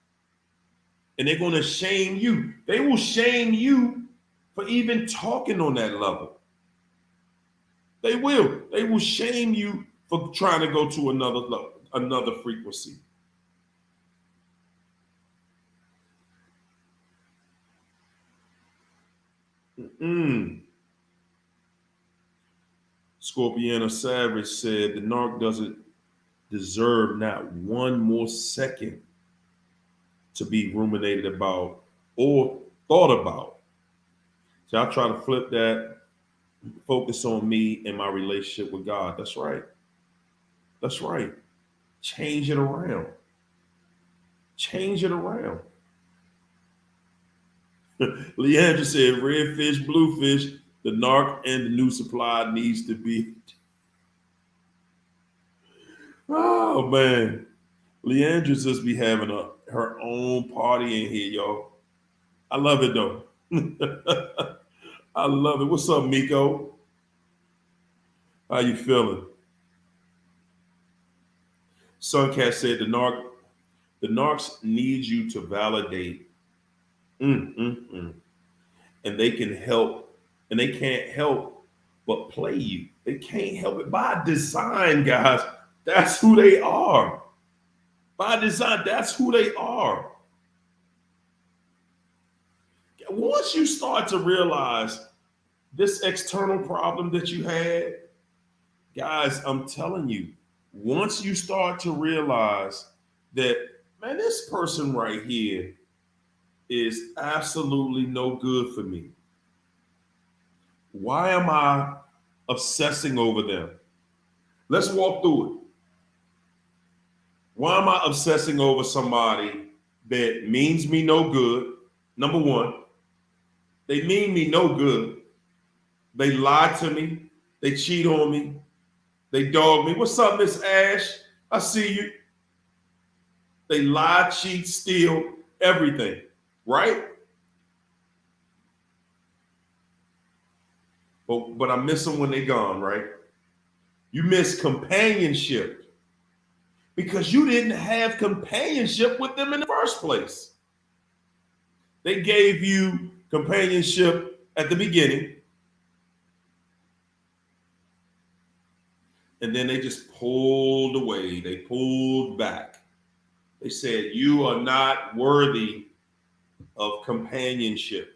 And they're going to shame you. They will shame you for even talking on that level. They will. They will shame you for trying to go to another level, another frequency. Scorpiano Savage said the narc doesn't deserve not one more second to be ruminated about or thought about. So I try to flip that, focus on me and my relationship with God. That's right. That's right. Change it around. Change it around. Leandra said, red fish, blue fish, the narc and the new supply needs to be. Oh, man. Leandra just be having her own party in here, y'all. I love it, though. I love it. What's up, Miko? How you feeling? Suncat said the narcs need you to validate. Mm, mm, mm. And they can help, and they can't help but play you. They can't help it by design, guys. That's who they are. By design, that's who they are. Once you start to realize this external problem that you had, guys, I'm telling you, once you start to realize that, man, this person right here is absolutely no good for me. Why am I obsessing over them? Let's walk through it. Why am I obsessing over somebody that means me no good? Number one, they mean me no good. They lie to me. They cheat on me. They dog me. What's up, Miss Ash? I see you. They lie, cheat, steal, everything, right? But I miss them when they're gone, right? You miss companionship because you didn't have companionship with them in the first place. They gave you companionship at the beginning, and then they just pulled away. They pulled back. They said, you are not worthy of companionship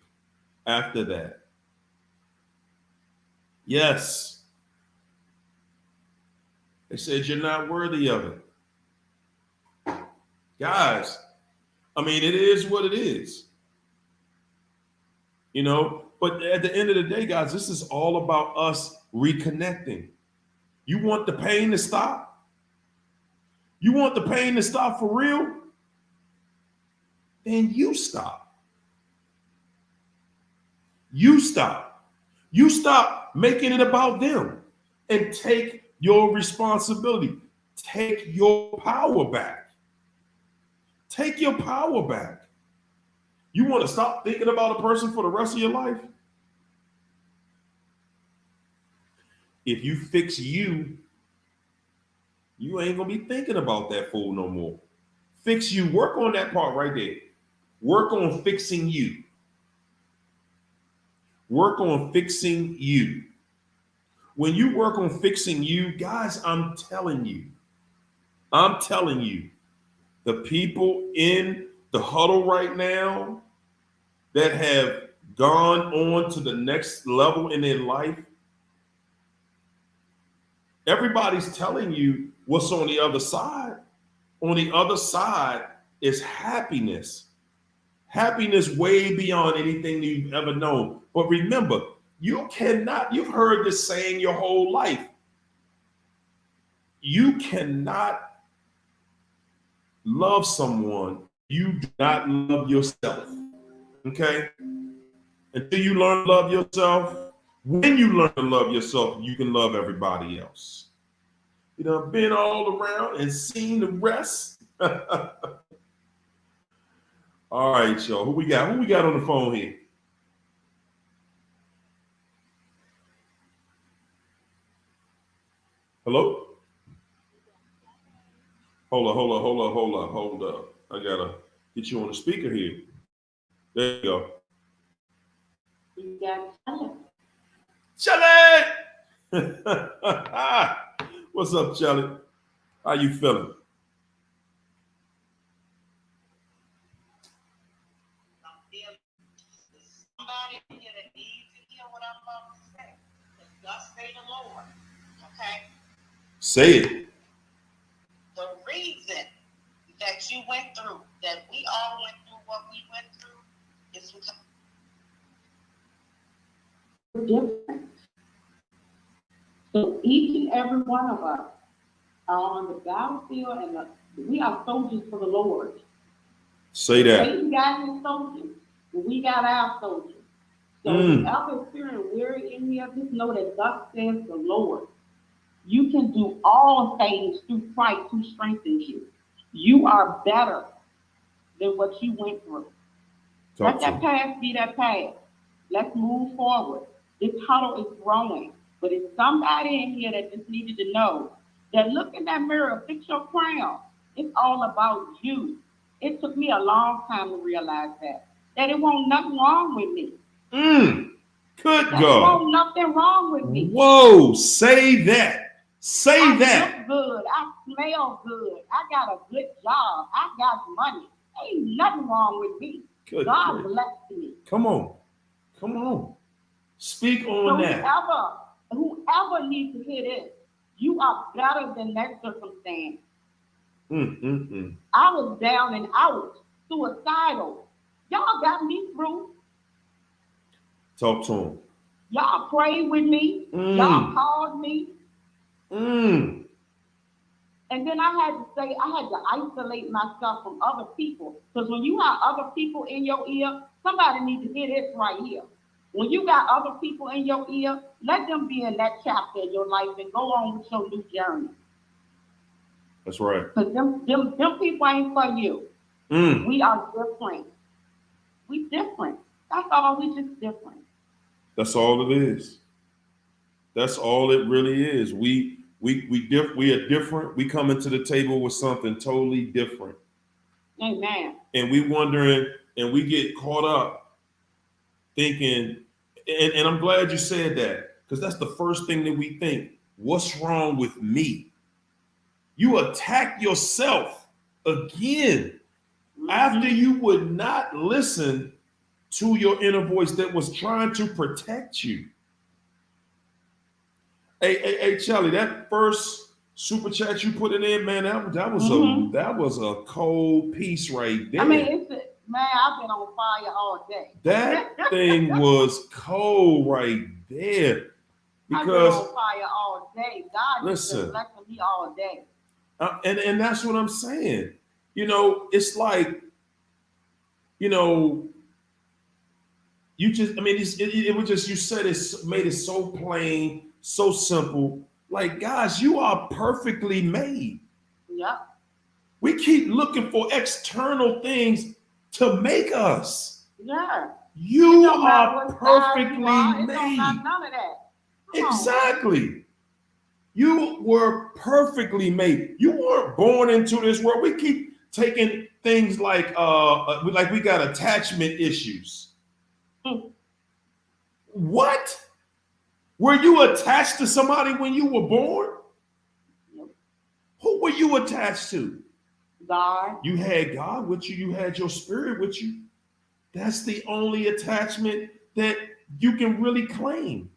after that. Yes. They said, you're not worthy of it. Guys, I mean, it is what it is. You know, but at the end of the day, guys, this is all about us reconnecting. You want the pain to stop? You want the pain to stop for real? Then you stop. You stop. You stop making it about them and take your responsibility. Take your power back. Take your power back. You want to stop thinking about a person for the rest of your life? If you fix you, you ain't going to be thinking about that fool no more. Fix you. Work on that part right there. Work on fixing you. Work on fixing you. When you work on fixing you, guys, I'm telling you, the people in the huddle right now that have gone on to the next level in their life, everybody's telling you what's on the other side. On the other side is happiness. Happiness way beyond anything you've ever known. But remember, you've heard this saying your whole life. You cannot love someone you do not love yourself. Okay? Until you learn to love yourself, when you learn to love yourself, you can love everybody else. You know, been all around and seen the rest. All right, y'all. Who we got? Who we got on the phone here? Hello? Hold up. I gotta get you on the speaker here. There you go. You got Shelly! What's up, Shelly? How you feeling? somebody here that needs to hear what I'm about to say. Because thus say the Lord. Okay? Say it. The reason that you went through, that we all went through what we went through, is because different. So each and every one of us are on the battlefield, and we are soldiers for the Lord. Say that. Satan got his soldiers, and we got our soldiers. So whoever is feeling weary in here, just know that thus says the Lord. You can do all things through Christ who strengthens you. You are better than what you went through. Let that past be that past. Let's move forward. This huddle is growing. But it's somebody in here that just needed to know that look in that mirror, fix your crown. It's all about you. It took me a long time to realize that it won't nothing wrong with me. Good There God. won't nothing wrong with me. Whoa, say that. Say that. I look good. I smell good. I got a good job. I got money. Ain't nothing wrong with me. Good God blessed me. Come on. Come on. Speak on that. Whoever needs to hear this, you are better than that circumstance. I was down and out, suicidal. Y'all got me through. Talk to him. Y'all prayed with me. Y'all called me. And then I had to isolate myself from other people. Because when you have other people in your ear, somebody needs to hear this right here. When you got other people in your ear, let them be in that chapter of your life and go on with your new journey. That's right. Because them people ain't for you. We are different. We different. That's all. We just different. That's all it is. That's all it really is. We are different. We come into the table with something totally different. Amen. And we wondering, and we get caught up thinking, and I'm glad you said that, because that's the first thing that we think. What's wrong with me? You attack yourself again after you would not listen to your inner voice that was trying to protect you. Hey, Charlie, that first super chat you put in, man, that was a cold piece right there. I mean, I've been on fire all day. That thing was cold right there. Because I've been on fire all day. God has been blessing me all day. And that's what I'm saying. You know, it's like, you know, you just, I mean, it was just, you said it, made it so plain, so simple. Like, guys, you are perfectly made. Yeah. We keep looking for external things to make us. Yeah. You are perfectly made. None of that. Exactly. You were perfectly made. You weren't born into this world. We keep taking things like we got attachment issues. What? Were you attached to somebody when you were born? Nope. Who were you attached to? God. You had God with you. You had your spirit with you. That's the only attachment that you can really claim.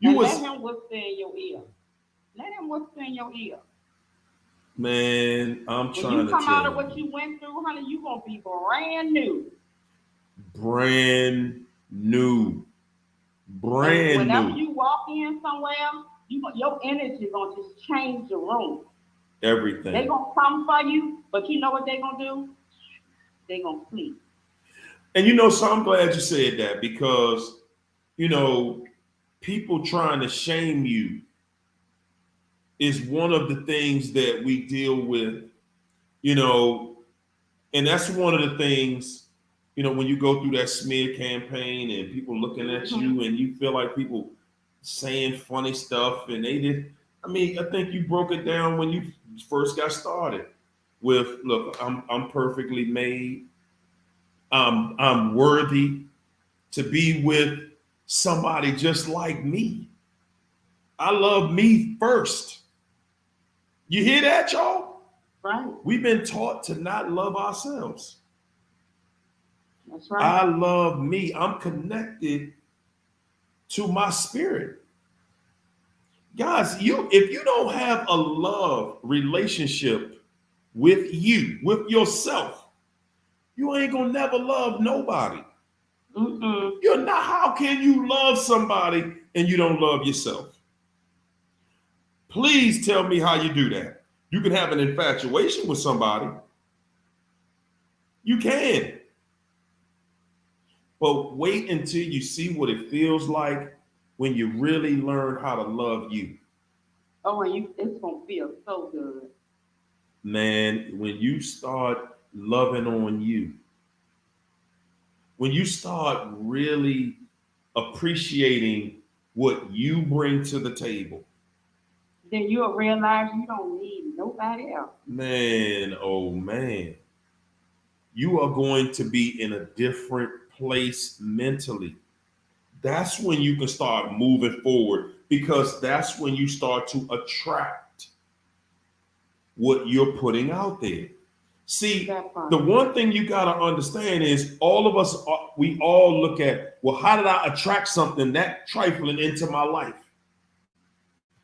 Let him whisper in your ear. Let him whisper in your ear. Man, I'm trying to tell you. When you come out of what you went through, honey, you're going to be brand new. Brand new. Whenever you walk in somewhere, your energy is going to just change the room. Everything. They're going to come for you, but you know what they're going to do? They're going to flee. And so I'm glad you said that, because, people trying to shame you is one of the things that we deal with, and that's one of the things, when you go through that smear campaign and people looking at you and you feel like people saying funny stuff, and I think you broke it down when you first got started with, look, I'm perfectly made. I'm worthy to be with somebody just like me. I love me first. You hear that, y'all? Right. We've been taught to not love ourselves. That's right. I love me. I'm connected to my spirit. Guys, if you don't have a love relationship with you, with yourself, you ain't gonna never love nobody. You're not. How can you love somebody and you don't love yourself? Please tell me how you do that. You can have an infatuation with somebody. You can. But wait until you see what it feels like when you really learn how to love you. Oh, and it's gonna feel so good. Man, when you start loving on you, when you start really appreciating what you bring to the table, Then you'll realize you don't need nobody else. man, oh man, you are going to be in a different place mentally. That's when you can start moving forward because that's when you start to attract what you're putting out there. See, the one thing you got to understand is all of us, we all look at, well, how did I attract something that trifling into my life?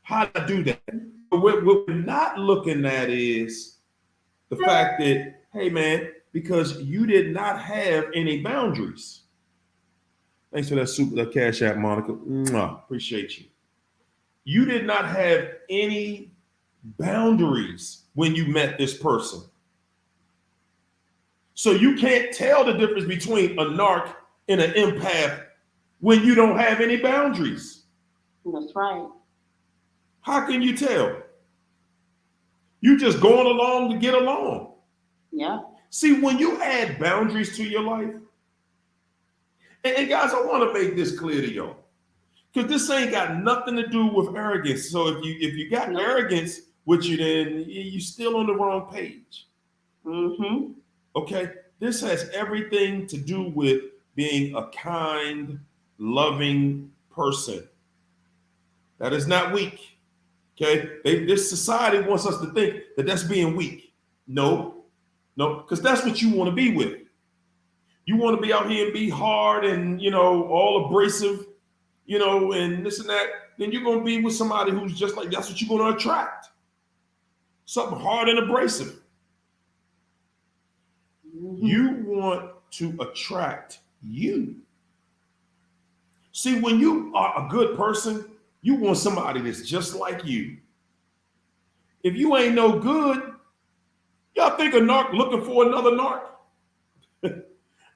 How did I do that? What we're not looking at is the fact that, hey, man, because you did not have any boundaries. Thanks for that Cash App, Monica. Mwah, appreciate you. You did not have any boundaries when you met this person. So you can't tell the difference between a narc and an empath when you don't have any boundaries. That's right. How can you tell? You just going along to get along. Yeah. See, when you add boundaries to your life, and guys, I want to make this clear to y'all, because this ain't got nothing to do with arrogance. So if you got arrogance with you, then you're still on the wrong page. Mm-hmm. Okay, this has everything to do with being a kind, loving person. That is not weak. Okay, this society wants us to think that that's being weak. No, because that's what you want to be with. You want to be out here and be hard and all abrasive, and this and that. Then you're gonna be with somebody who's just like that's what you're gonna attract. Something hard and abrasive. You want to attract you. See, when you are a good person, you want somebody that's just like you. If you ain't no good, y'all think a narc looking for another narc?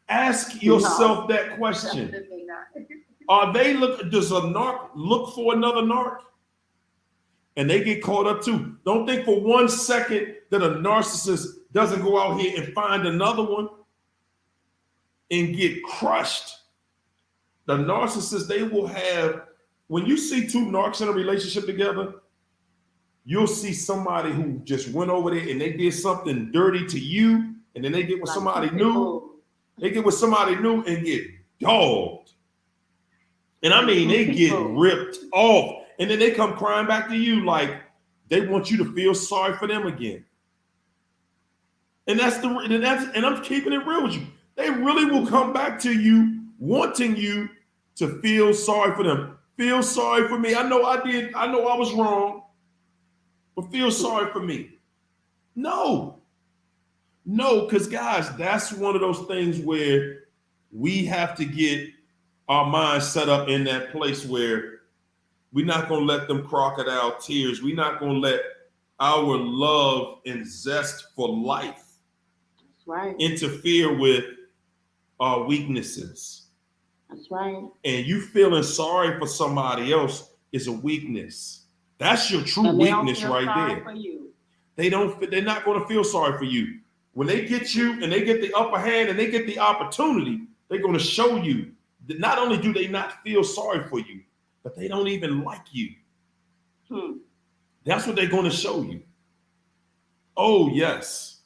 Ask yourself that question. Does a narc look for another narc? And they get caught up too. Don't think for 1 second that a narcissist doesn't go out here and find another one and get crushed. The narcissist, they will have, when you see two narcs in a relationship together, you'll see somebody who just went over there and they did something dirty to you, and then they get with somebody new. They get with somebody new and get dogged. And I mean, they get ripped off. And then they come crying back to you like they want you to feel sorry for them again. And I'm keeping it real with you. They really will come back to you wanting you to feel sorry for them. Feel sorry for me. I know I was wrong, but feel sorry for me. No, because guys, that's one of those things where we have to get our minds set up in that place where we're not going to let them crocodile tears. We're not going to let our love and zest for life interfere with our weaknesses. That's right. And you feeling sorry for somebody else is a weakness. That's your true weakness right there. For you. They're not going to feel sorry for you. When they get you and they get the upper hand and they get the opportunity, they're going to show you that not only do they not feel sorry for you, but they don't even like you. That's what they're going to show you. Oh, yes.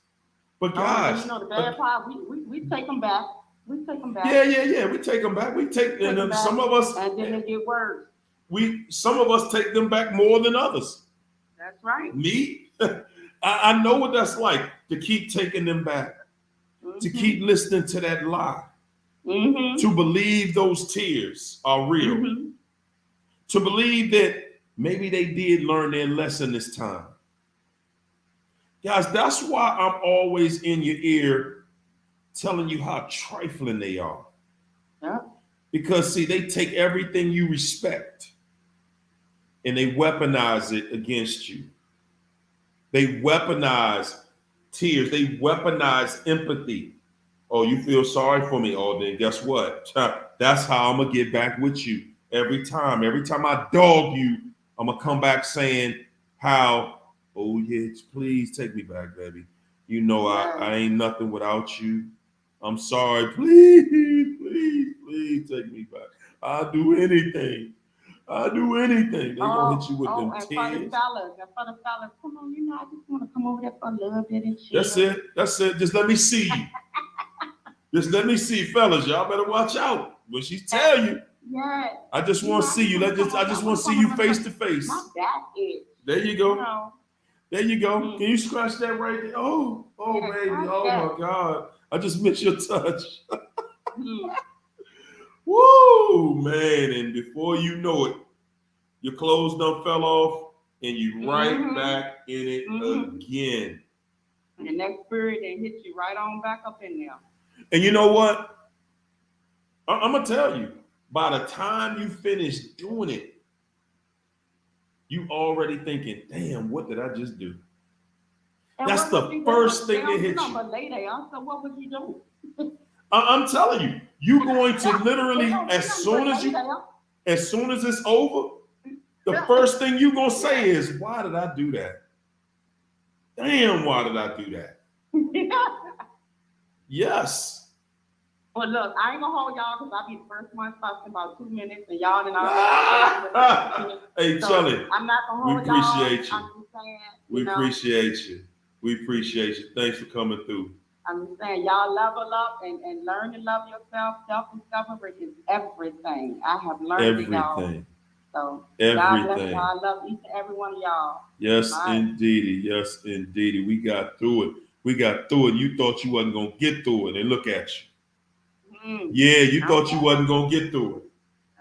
But guys, the bad part, we take them back. We take them back. Yeah. We take them back. And some of us, and then they get worse. Some of us take them back more than others. That's right. Me, I know what that's like to keep taking them back, to keep listening to that lie, to believe those tears are real, to believe that maybe they did learn their lesson this time. Guys, that's why I'm always in your ear telling you how trifling they are. Yep. Because see, they take everything you respect and they weaponize it against you. They weaponize tears. They weaponize empathy. Oh, you feel sorry for me? Oh, then guess what? That's how I'm gonna get back with you every time. Every time I dog you, I'm gonna come back saying how, oh yeah, please take me back, baby. You know I ain't nothing without you. I'm sorry. Please, please, please take me back. I'll do anything. I'll do anything. They gonna hit you with them and tears. for the fellas, come on, I just want to come over there for a little bit and chill. That's it. That's it. Just let me see you. Just let me see, fellas. Y'all better watch out when she tell you. Yeah. I just want to see you. I just want to see you face to face. My back itch. There you go. You know. There you go. Mm-hmm. Can you scratch that right there? Oh, yeah, baby. Oh my God. I just miss your touch. Woo, man. And before you know it, your clothes done fell off and you right back in it again. And the next spirit then hit you right on back up in there. And you know what? I'm going to tell you, by the time you finish doing it, you already thinking, damn, what did I just do? And that's the first thing that hits you. But later, so what would you do? I'm telling you, you're going to literally, as soon as it's over, the first thing you're going to say is, why did I do that? Damn, why did I do that? Yes. Well, look, I ain't gonna hold y'all because I'll be the first one talking about 2 minutes, and y'all and all. Hey, so Charlie, I'm not gonna hold we appreciate y'all. you. I'm just saying, we appreciate you. We appreciate you. Thanks for coming through. I'm just saying, y'all level up and learn to love yourself. Self-discovery is everything. I have learned it, y'all. So, God bless y'all. I love each and every one of y'all. Yes, indeedy. Yes, indeedy. We got through it. You thought you wasn't going to get through it, and look at you. Yeah, you thought you wasn't going to get through it.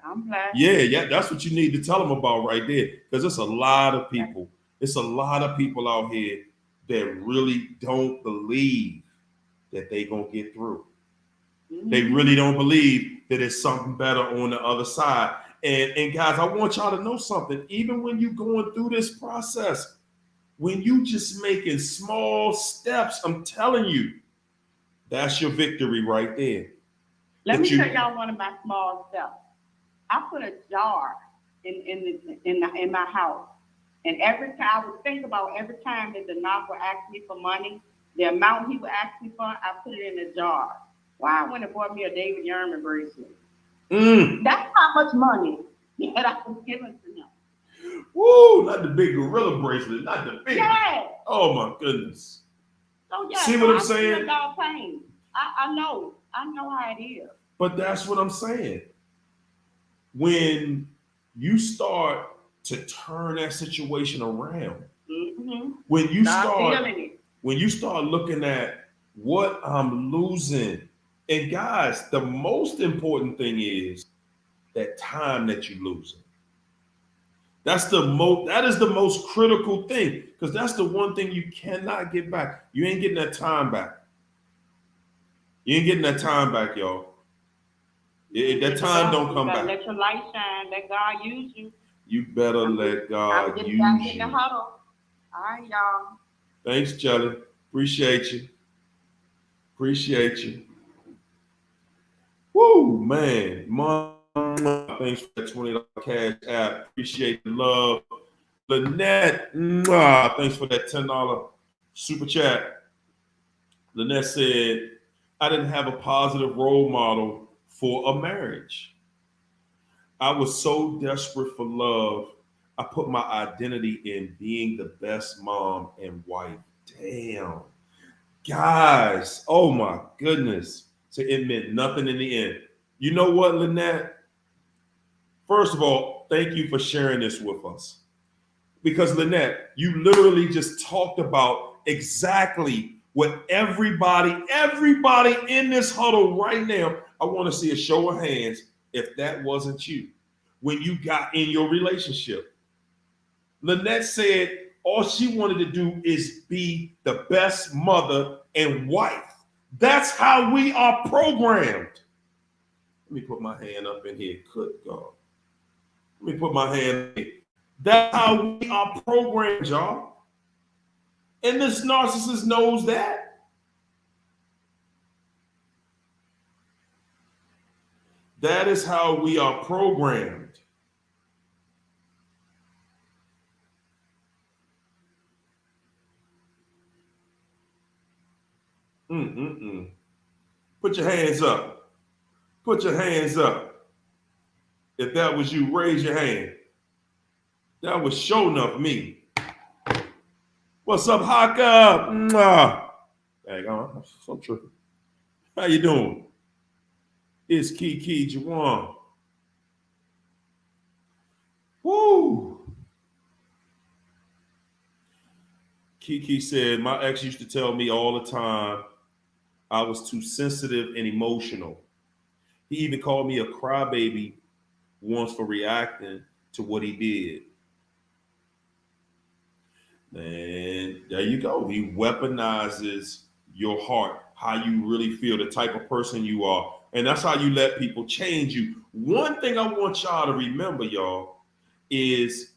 I'm glad. Yeah, that's what you need to tell them about right there. Because it's a lot of people. It's a lot of people out here that really don't believe that they going to get through. They really don't believe that there's something better on the other side. And guys, I want y'all to know something. Even when you're going through this process, when you just making small steps, I'm telling you, that's your victory right there. Let me tell y'all one of my small steps. I put a jar in my house, and every time I would think about every time that the knock would ask me for money, the amount he would ask me for, I put it in a jar. Why I went and bought me a David Yurman bracelet. That's how much money that I was given to him. Woo! Not the big gorilla bracelet, not the big. Yeah. Oh my goodness. So yeah. See what I'm saying? I know how it is. But that's what I'm saying. When you start to turn that situation around, when you start looking at what I'm losing, and guys, the most important thing is that time that you're losing. That is the most critical thing, because that's the one thing you cannot get back. You ain't getting that time back. You ain't getting that time back, y'all. That time don't come back. Let your light shine. Let God use you. You better let God use you. Back in the huddle. All right, y'all. Thanks, Jelly. Appreciate you. Woo, man. Mom, thanks for that $20 cash app. Appreciate the love. Lynette, thanks for that $10 super chat. Lynette said, I didn't have a positive role model for a marriage. I was so desperate for love, I put my identity in being the best mom and wife. Damn. Guys, oh my goodness. So it meant nothing in the end. You know what, Lynette? First of all, thank you for sharing this with us. Because Lynette, you literally just talked about exactly what everybody in this huddle right now, I want to see a show of hands if that wasn't you when you got in your relationship. Lynette said all she wanted to do is be the best mother and wife. That's how we are programmed. Let me put my hand up in here. Good God. Let me put my hand in. That's how we are programmed, y'all. And this narcissist knows that. That is how we are programmed. Put your hands up. Put your hands up. If that was you, raise your hand. That was sure enough me. What's up, Haka? Mwah. Dang on, I'm so tripping. How you doing? It's Kiki Jawan. Woo! Kiki said, my ex used to tell me all the time I was too sensitive and emotional. He even called me a crybaby once for reacting to what he did. And there you go. He weaponizes your heart, how you really feel, the type of person you are. And that's how you let people change you. One thing I want y'all to remember, y'all, is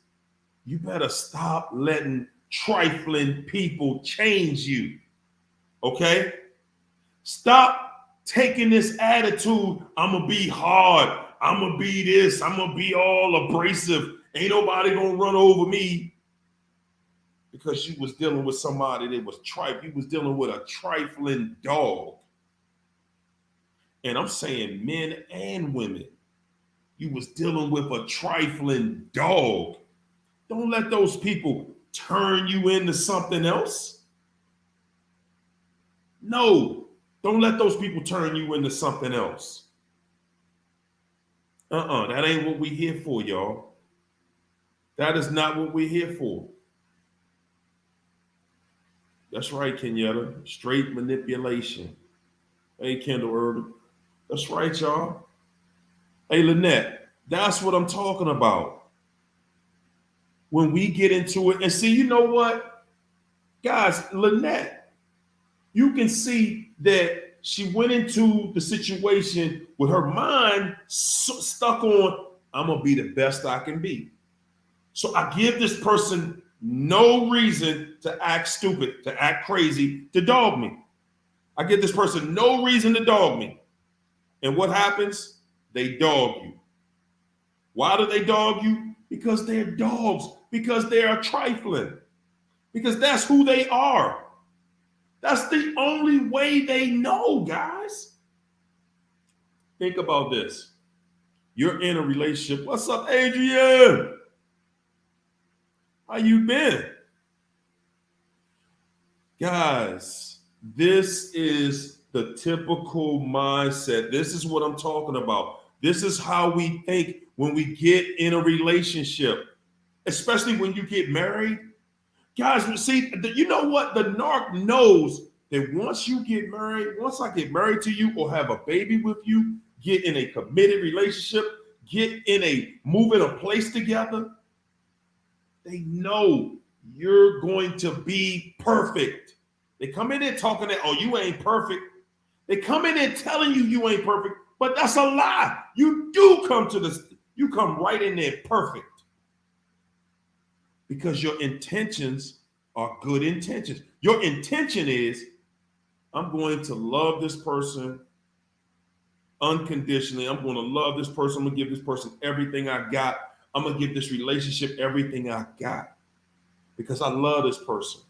you better stop letting trifling people change you. Okay? Stop taking this attitude, I'm going to be hard. I'm going to be this. I'm going to be all abrasive. Ain't nobody going to run over me. Because you was dealing with somebody that was you was dealing with a trifling dog. And I'm saying men and women. You was dealing with a trifling dog. Don't let those people turn you into something else. No, don't let those people turn you into something else. That ain't what we here for, y'all. That is not what we're here for. That's right, Kenyatta. Straight manipulation. Hey, Kendall Urban. That's right, y'all. Hey, Lynette. That's what I'm talking about. When we get into it, and see, you know what? Guys, Lynette, you can see that she went into the situation with her mind stuck on, I'm going to be the best I can be. So I give this person no reason to act stupid, to act crazy, to dog me. I give this person no reason to dog me. And what happens? They dog you. Why do they dog you? Because they're dogs, because they are trifling, because that's who they are. That's the only way they know, guys. Think about this. You're in a relationship. What's up, Adrian? How you been? Guys, this is the typical mindset. This is what I'm talking about. This is how we think when we get in a relationship, especially when you get married. Guys, see, you know what? The narc knows that once you get married, once I get married to you or have a baby with you, get in a committed relationship, move in a place together, they know you're going to be perfect. They come in there talking that, oh, you ain't perfect. They come in there telling you ain't perfect, but that's a lie. You come right in there perfect. Because your intentions are good intentions. Your intention is, I'm going to love this person unconditionally. I'm going to love this person. I'm going to give this person everything I got. I'm going to give this relationship everything I got because I love this person.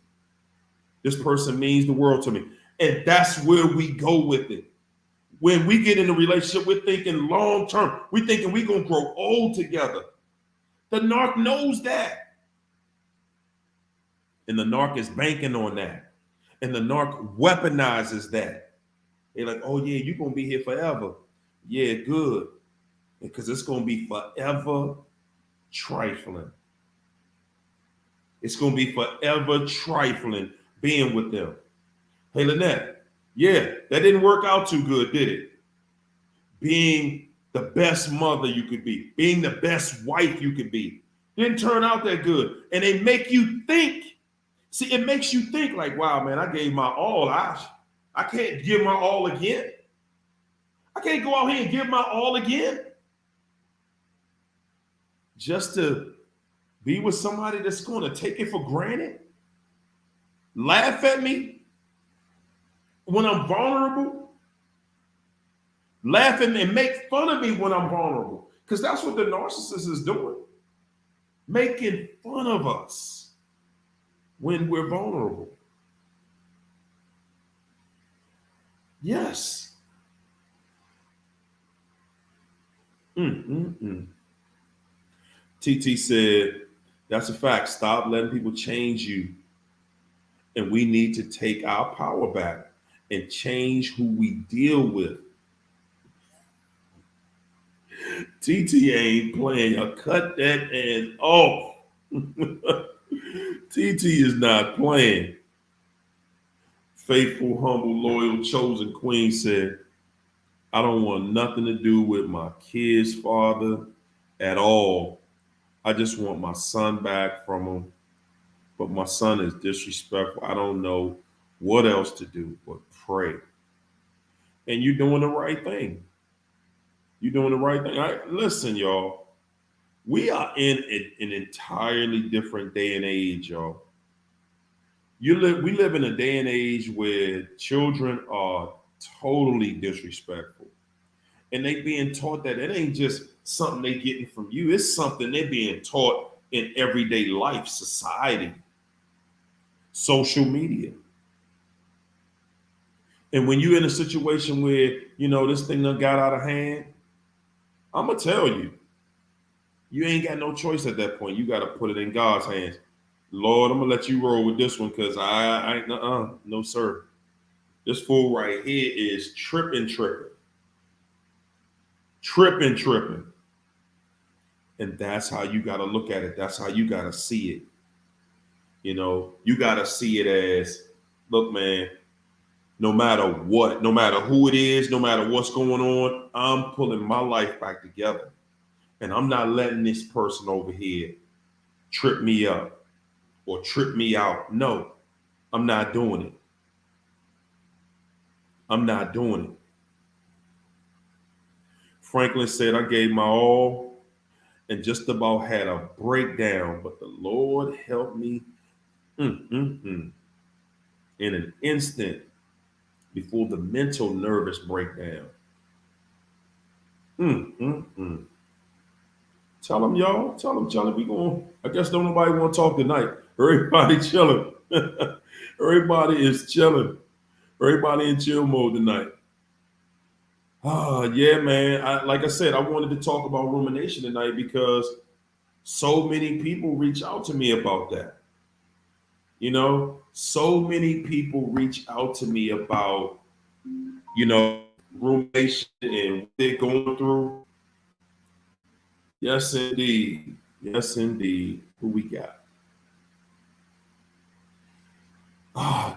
This person means the world to me. And that's where we go with it. When we get in a relationship, we're thinking long term. We're thinking we're going to grow old together. The narc knows that. And the narc is banking on that. And the narc weaponizes that. They're like, oh, yeah, you're going to be here forever. Yeah, good. Because it's going to be forever trifling. It's going to be forever trifling being with them. Hey, Lynette, yeah, that didn't work out too good, did it? Being the best mother you could be, being the best wife you could be, didn't turn out that good. And they make you think. See, it makes you think like, wow, man, I gave my all. I can't give my all again. I can't go out here and give my all again just to be with somebody that's going to take it for granted, laugh at me when I'm vulnerable, laugh at me and make fun of me when I'm vulnerable. Because that's what the narcissist is doing, making fun of us when we're vulnerable. Yes. TT said, that's a fact. Stop letting people change you. And we need to take our power back and change who we deal with. TT ain't playing. You cut that and off. TT is not playing. Faithful, humble, loyal, chosen queen said, I don't want nothing to do with my kid's father at all. I just want my son back from him. But my son is disrespectful. I don't know what else to do but pray. And you're doing the right thing. You're doing the right thing. Listen, y'all. We are in an entirely different day and age, y'all. We live in a day and age where children are totally disrespectful. And they being taught that it ain't just something they getting from you. It's something they're being taught in everyday life, society, social media. And when you're in a situation where, this thing done got out of hand, I'm going to tell you, you ain't got no choice at that point. You got to put it in God's hands. Lord, I'm going to let you roll with this one because I ain't, no, sir. This fool right here is tripping. And that's how you got to look at it. That's how you got to see it. You got to see it as, look, man, no matter what, no matter who it is, no matter what's going on, I'm pulling my life back together. And I'm not letting this person over here trip me up or trip me out. No, I'm not doing it. I'm not doing it. Franklin said, I gave my all and just about had a breakdown, but the Lord helped me in an instant before the mental nervous breakdown. Tell them, y'all. Tell them. We going. I guess don't nobody want to talk tonight. Everybody chilling. Everybody is chilling. Everybody in chill mode tonight. Yeah, man. Like I said, I wanted to talk about rumination tonight because so many people reach out to me about that. So many people reach out to me about, rumination and what they're going through. Yes, indeed. Yes, indeed. Who we got?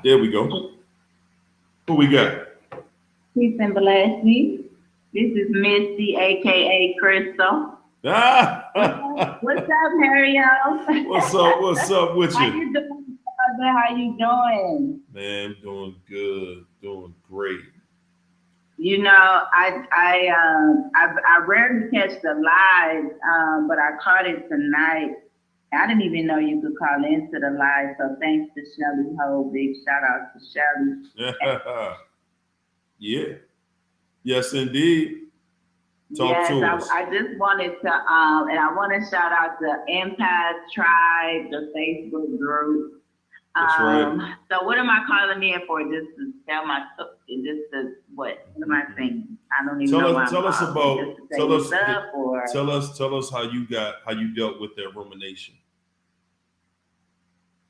There we go. Who we got? Peace and blessings. This is Missy, aka Crystal. What's up, Mario? What's up with you? How you doing, brother? How you doing? Man, doing good, doing great. I rarely catch the live, but I caught it tonight. I didn't even know you could call into the live, so thanks to Shelly Ho. Big shout out to Shelly. Yeah. Yes, indeed. Talk to us. I just wanted to, and I want to shout out the Empath Tribe, the Facebook group. That's right. So what am I calling in for? Just to tell my, what am I saying? I don't even know. Tell us how you dealt with that rumination.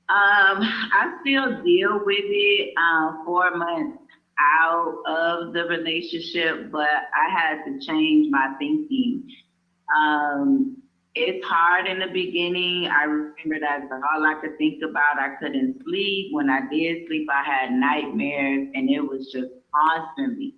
I still deal with it 4 months out of the relationship, but I had to change my thinking. It's hard in the beginning. I remember that's all I could think about. I couldn't sleep. When I did sleep, I had nightmares, and it was just constantly.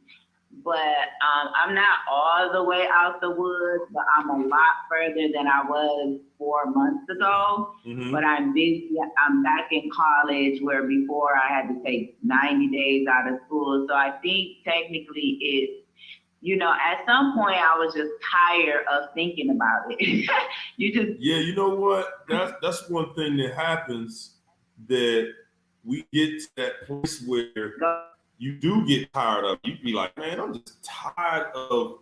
But I'm not all the way out the woods, but I'm a lot further than I was 4 months ago. Mm-hmm. But I'm busy. I'm back in college where before I had to take 90 days out of school. So I think technically at some point I was just tired of thinking about it. Yeah, you know what? That's one thing that happens, that we get to that place where you do get tired of it. You be like, man, I'm just tired of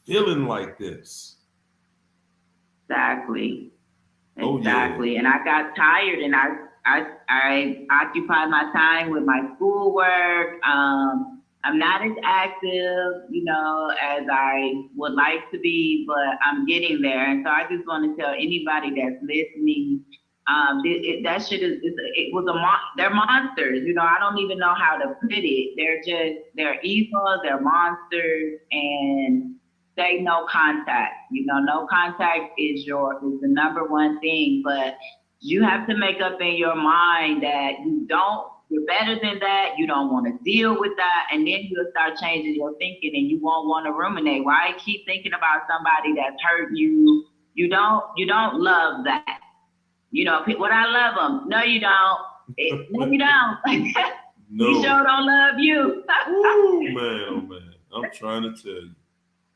feeling like this. Exactly. Oh, Exactly. yeah. And I got tired, and I occupied my time with my schoolwork. I'm not as active, as I would like to be, but I'm getting there. And so I just want to tell anybody that's listening, that shit it was they're monsters. I don't even know how to put it. They're evil, they're monsters, and say no contact. No contact is the number one thing, but you have to make up in your mind that you're better than that. You don't want to deal with that. And then you'll start changing your thinking, and you won't want to ruminate. Why keep thinking about somebody that's hurt you? You don't love that. What I love them. No, you don't. No, you don't. No. You sure don't love you. Ooh, man, oh man. I'm trying to tell you.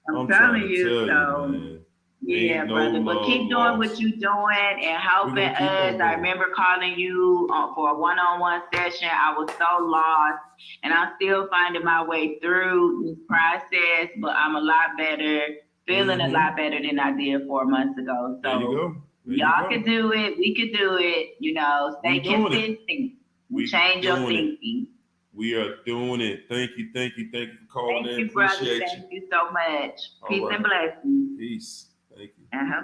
I'm telling you, man. Yeah, brother, but keep doing what you're doing and helping us. I remember calling you for a one-on-one session. I was so lost, and I'm still finding my way through this process, but I'm a lot better, feeling a lot better than I did 4 months ago. So there you go. Y'all could do it. We could do it. Stay consistent. Change your thinking. We are doing it. Thank you for calling in. Thank you, brother. Thank you so much. Peace and blessings. Peace. Thank you. Uh-huh.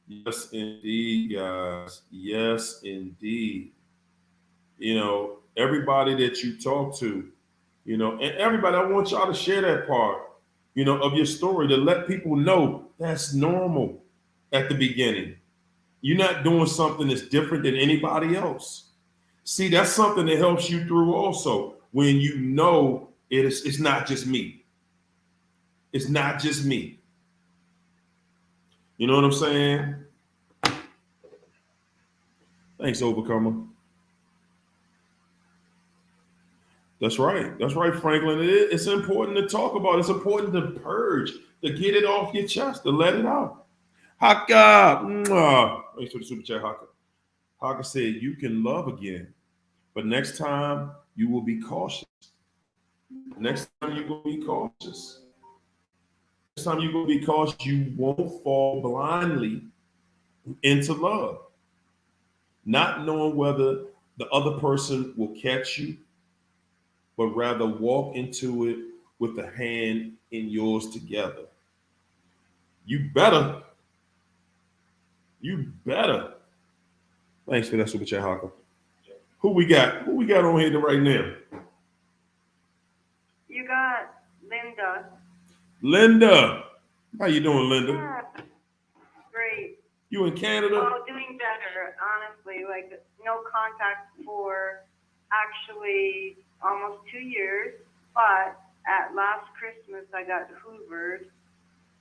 Yes, indeed, guys. Yes, indeed. Everybody that you talk to, and everybody, I want y'all to share that part, of your story, to let people know that's normal at the beginning. You're not doing something that's different than anybody else. See, that's something that helps you through also, when you know it's not just me. It's not just me. You know what I'm saying? Thanks, Overcomer. That's right, Franklin. It's important to talk about. It's important to purge, to get it off your chest, to let it out. Haka, thanks for the super chat, Haka. Haka said, you can love again, but next time you will be cautious. Next time you're going to be cautious. Next time you're going to be cautious, you won't fall blindly into love, not knowing whether the other person will catch you, but rather walk into it with the hand in yours together. You better. Thanks for that super chat, Haka. Who we got? Who we got on here right now? You got Linda. Linda. How you doing, Linda? Yeah. Great. You in Canada? Oh, doing better, honestly. Like, no contact for actually almost 2 years. But at last Christmas, I got hoovered.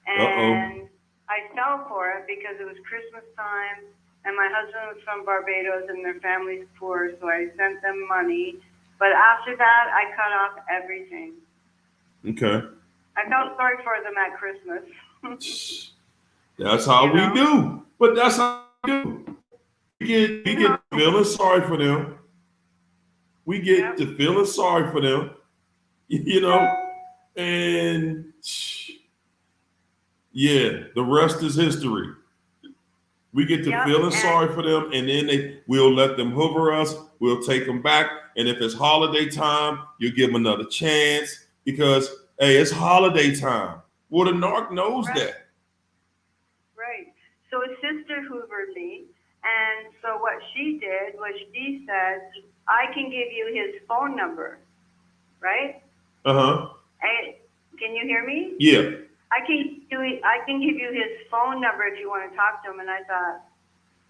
And I fell for it because it was Christmas time. And my husband was from Barbados and their family's poor, so I sent them money. But after that, I cut off everything. Okay. I felt sorry for them at Christmas. That's how we do. But that's how we do. We get feeling sorry for them. We get to feeling sorry for them, and yeah, the rest is history. We get to feeling sorry for them, and then we'll let them hoover us. We'll take them back, and if it's holiday time, you'll give them another chance because, hey, it's holiday time. Well, the narc knows that. Right. So his sister hoovered me, and so what she did was she said, I can give you his phone number, right? Uh-huh. Can you hear me? Yeah. I can give you his phone number if you want to talk to him. And I thought,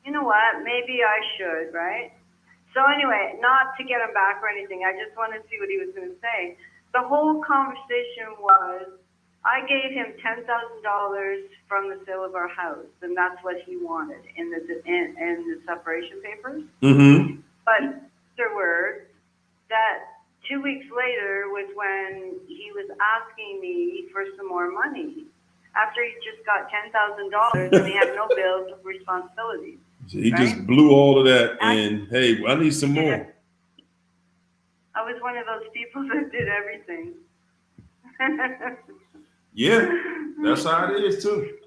you know what? Maybe I should, right? So anyway, not to get him back or anything. I just wanted to see what he was going to say. The whole conversation was, I gave him $10,000 from the sale of our house, and that's what he wanted in the separation papers. Mm-hmm. But afterwards, that 2 weeks later was when he was asking me for some more money after he just got $10,000 and he had no bills or responsibilities. So he right? just blew all of that, and hey, I need some more. I was one of those people that did everything. Yeah, that's how it is too.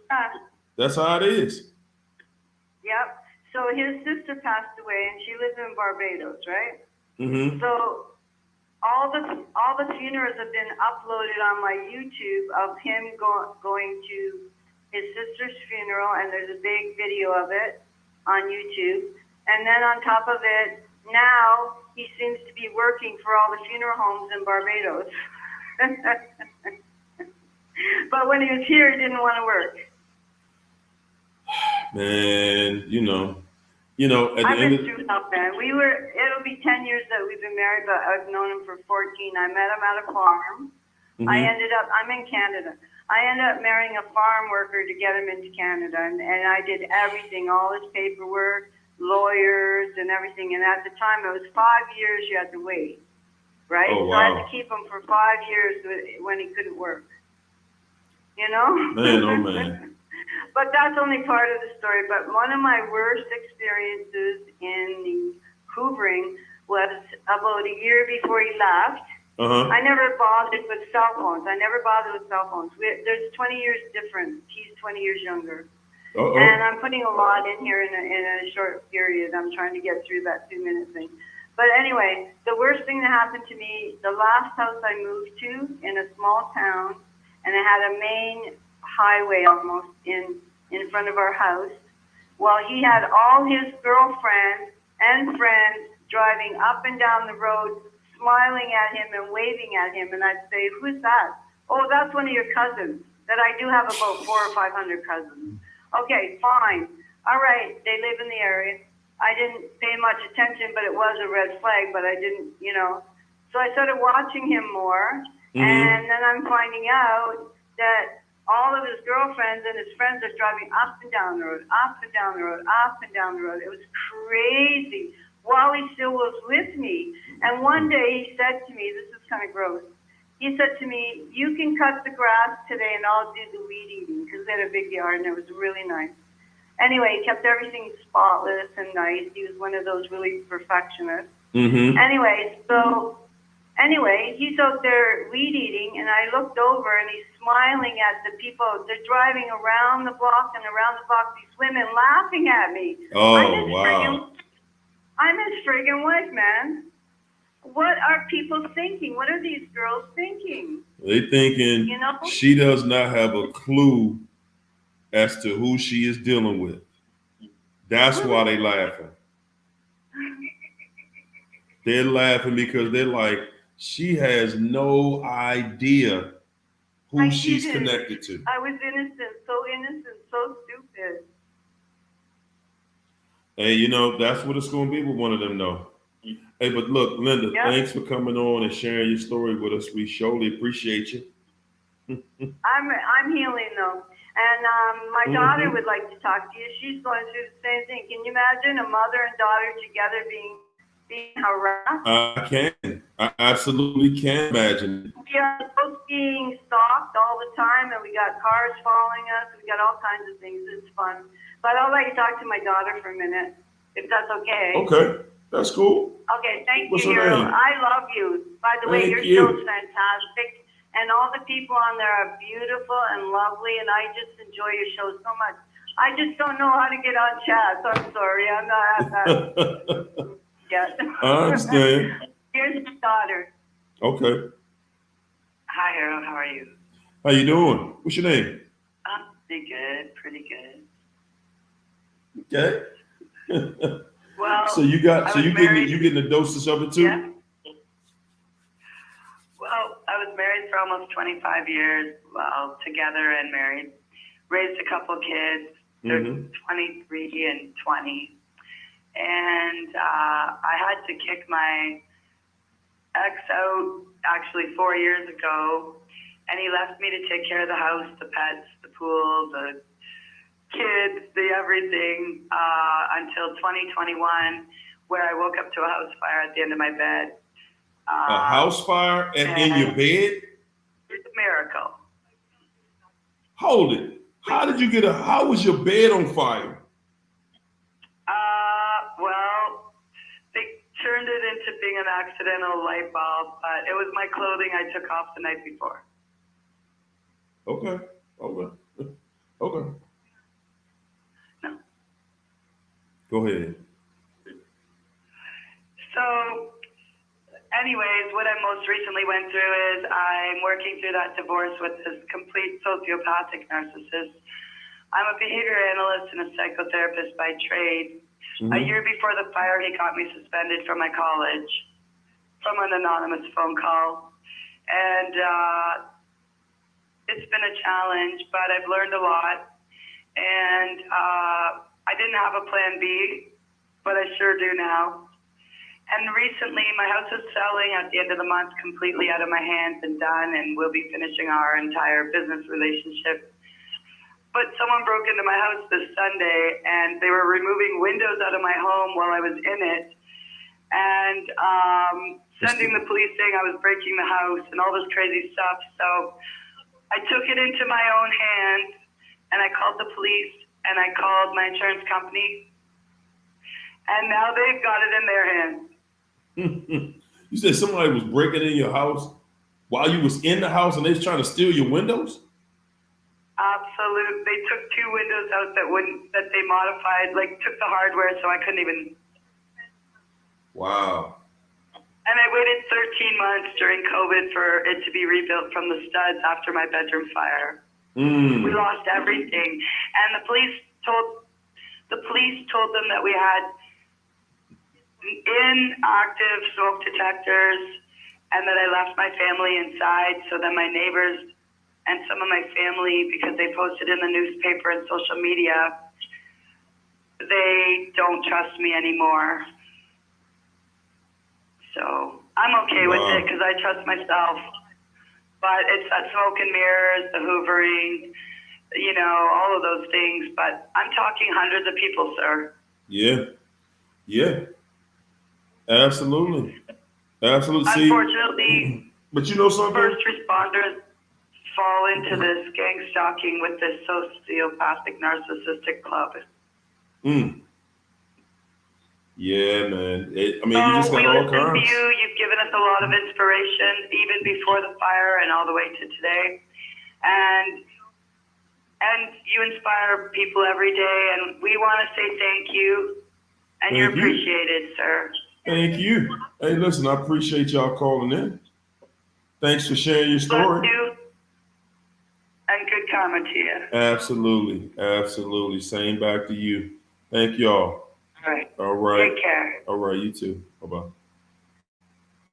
That's how it is. Yep. So his sister passed away, and she lives in Barbados, right? Mm-hmm. So all the funerals have been uploaded on my YouTube of him going to his sister's funeral, and there's a big video of it on YouTube. And then on top of it, now he seems to be working for all the funeral homes in Barbados. But when he was here, he didn't want to work. Man, at the I've end been through hell, man. It'll be 10 years that we've been married, but I've known him for 14. I met him at a farm. Mm-hmm. I'm in Canada. I ended up marrying a farm worker to get him into Canada, and I did everything, all his paperwork, lawyers, and everything. And at the time, it was 5 years you had to wait, right? Oh, wow. So I had to keep him for 5 years when he couldn't work. Man, oh man. But that's only part of the story. But one of my worst experiences in the hoovering was about a year before he left. Uh-huh. I never bothered with cell phones. There's 20 years difference. He's 20 years younger. Uh-oh. And I'm putting a lot in here in a short period. I'm trying to get through that 2-minute thing. But anyway, the worst thing that happened to me, the last house I moved to in a small town, and it had a main highway almost in front of our house. Well, he had all his girlfriends and friends driving up and down the road, smiling at him and waving at him. And I'd say, who's that? Oh, that's one of your cousins. That I do have about 400 or 500 cousins. Okay, fine. All right, they live in the area. I didn't pay much attention, but it was a red flag, but I didn't, So I started watching him more. Mm-hmm. And then I'm finding out that all of his girlfriends and his friends are driving up and down the road, up and down the road, up and down the road. It was crazy while he still was with me. And one day he said to me, this is kind of gross. He said to me, you can cut the grass today and I'll do the weed eating, because they had a big yard and it was really nice. Anyway, he kept everything spotless and nice. He was one of those really perfectionists. Mm-hmm. Anyway, he's out there weed eating, and I looked over, and he's smiling at the people. They're driving around the block and around the block, these women laughing at me. Oh, wow. I'm his friggin' wife, man. What are people thinking? What are these girls thinking? They thinking she does not have a clue as to who she is dealing with. That's why they laughing. They're laughing because they're like, she has no idea who she's connected to. I was innocent, so stupid. Hey, that's what it's going to be with one of them, though. Hey, but look, Linda, Thanks for coming on and sharing your story with us. We surely appreciate you. I'm healing, though. And my daughter would like to talk to you. She's going through the same thing. Can you imagine a mother and daughter together being harassed? I can. I absolutely can imagine. We are both being stalked all the time, and we got cars following us. We got all kinds of things. It's fun. But I'll let you talk to my daughter for a minute, if that's okay. Okay, that's cool. Okay, thank What's you, her Hero. name? I love you. By the way, Thank your you. show's fantastic. And all the people on there are beautiful and lovely, and I just enjoy your show so much. I just don't know how to get on chat, so I'm sorry. I'm not at that yet. I understand. Here's my daughter. Okay. Hi, Harold. How are you? How you doing? What's your name? I'm pretty good. Okay. Well, so you getting a dosage of it too? Yeah. Well, I was married for almost 25 years, together and married. Raised a couple kids. They're 23 and 20. And I had to kick my ex out actually 4 years ago. And he left me to take care of the house, the pets, the pool, the kids, the everything, until 2021, where I woke up to a house fire at the end of my bed. A house fire and in your bed? It's a miracle. Hold it. How was your bed on fire? Well, they turned it into being an accidental light bulb, but it was my clothing I took off the night before. Okay. Okay. No. Go ahead. So, anyways, what I most recently went through is I'm working through that divorce with this complete sociopathic narcissist. I'm a behavior analyst and a psychotherapist by trade. Mm-hmm. A year before the fire, he got me suspended from my college from an anonymous phone call. And it's been a challenge, but I've learned a lot. And I didn't have a plan B, but I sure do now. And recently, my house is selling at the end of the month, completely out of my hands and done, and we'll be finishing our entire business relationship. But someone broke into my house this Sunday, and they were removing windows out of my home while I was in it, and sending the police saying I was breaking the house and all this crazy stuff. So I took it into my own hands, and I called the police, and I called my insurance company, and now they've got it in their hands. You said somebody was breaking in your house while you was in the house and they was trying to steal your windows? Absolutely. They took 2 windows out that they modified, like took the hardware so I couldn't even. Wow. And I waited 13 months during COVID for it to be rebuilt from the studs after my bedroom fire. We lost everything. And the police told them that we had inactive smoke detectors and that I left my family inside, so that my neighbors and some of my family, because they posted in the newspaper and social media, they don't trust me anymore. So I'm okay with it because I trust myself. But it's that smoke and mirrors, the hoovering, all of those things. But I'm talking hundreds of people, sir. Yeah. Absolutely. Unfortunately, but you know something? first responders fall into this gang stalking with this sociopathic narcissistic club. Yeah, man. You just got all kinds. We listen to you. You've given us a lot of inspiration, even before the fire and all the way to today. And you inspire people every day, and we want to say thank you. And you're appreciated, sir. Thank you. Hey, listen, I appreciate y'all calling in. Thanks for sharing your story. Bless you, and good karma to you. Absolutely. Same back to you. Thank y'all. All right. Take care. All right, you too. Bye-bye.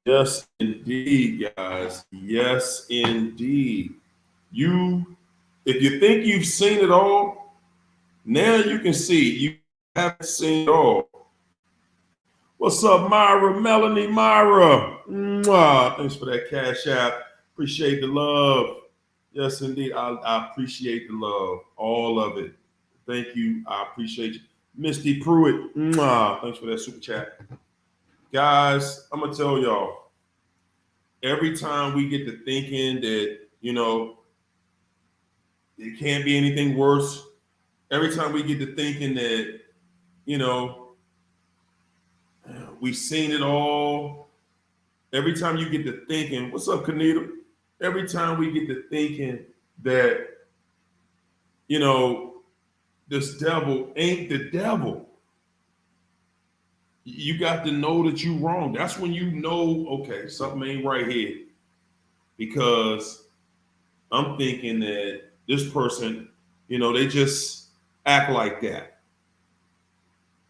Yes, indeed, guys. Yes, indeed. If you think you've seen it all, now you can see you haven't seen it all. What's up, Myra? Melanie, Myra. Mwah. Thanks for that cash app. Appreciate the love. Yes, indeed. I appreciate the love. All of it. Thank you. I appreciate you. Misty Pruitt. Mwah. Thanks for that super chat. Guys, I'm going to tell y'all, every time we get to thinking that, it can't be anything worse, every time we get to thinking that, we've seen it all. Every time you get to thinking, what's up, Kanita? Every time we get to thinking that, this devil ain't the devil, you got to know that you're wrong. That's when you know, okay, something ain't right here. Because I'm thinking that this person, they just act like that.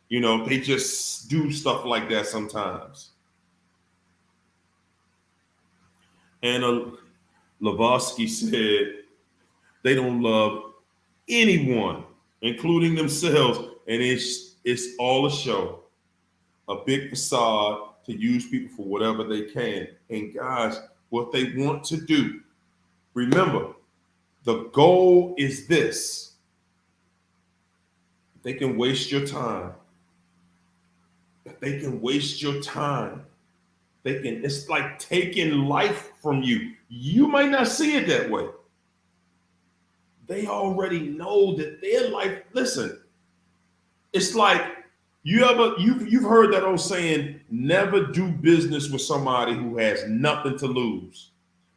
They just do stuff like that sometimes. Anna Lavosky said they don't love anyone, including themselves, and it's all a show, a big facade to use people for whatever they can. And guys, what they want to do, remember, the goal is this. They can waste your time. They it's like taking life from you. You might not see it that way. They already know that their life, listen, it's like you've heard that old saying, never do business with somebody who has nothing to lose,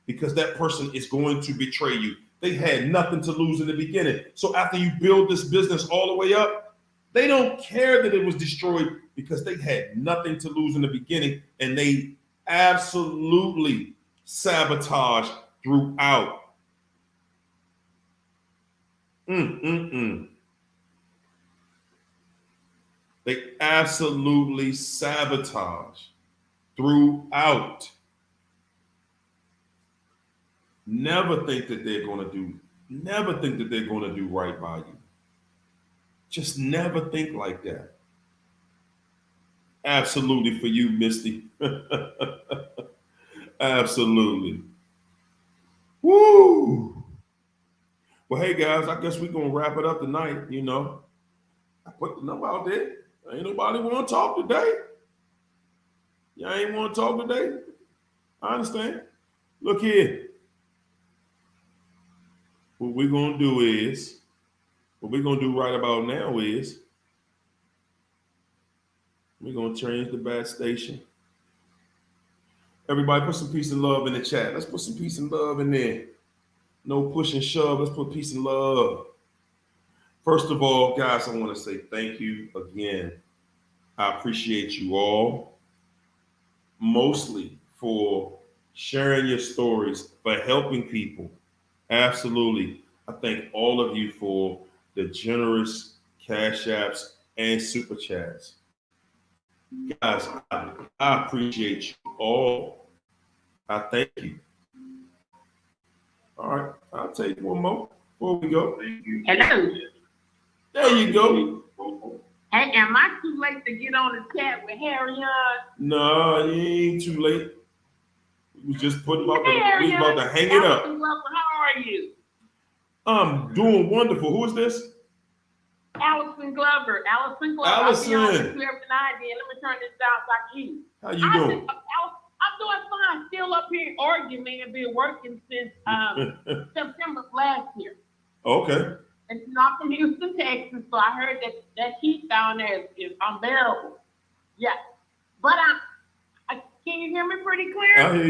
because that person is going to betray you. They had nothing to lose in the beginning. So after you build this business all the way up, they don't care that it was destroyed because they had nothing to lose in the beginning, and they absolutely sabotage throughout. They absolutely sabotage throughout. Never think that they're going to do right by you. Just never think like that. Absolutely for you, Misty. Absolutely. Woo! Well, hey guys, I guess we're gonna wrap it up tonight. I put the number out there. Ain't nobody want to talk today. Y'all ain't want to talk today. I understand. Look here. What we're gonna do right about now is we're gonna change the bat station. Everybody put some peace and love in the chat. Let's put some peace and love in there. No push and shove. Let's put peace and love. First of all, guys, I want to say thank you again. I appreciate you all, mostly for sharing your stories, for helping people. Absolutely. I thank all of you for the generous cash apps and super chats. Guys, I appreciate you all. I thank you. All right, I'll take one more before we go. Hello. There you go. Hey, am I too late to get on the chat with Harry on? No, you ain't too late. We was just about to hang it up. How are you? I'm doing wonderful. Who is this? Allison Glover. Allison. Allison. I'll be on every night. Let me turn this down so I can hear you. How you doing? I'm doing fine. Still up here in Oregon, man. Been working since September last year. Okay. And not from Houston, Texas. So I heard that heat down there is unbearable. Yeah. But can you hear me pretty clear? I hear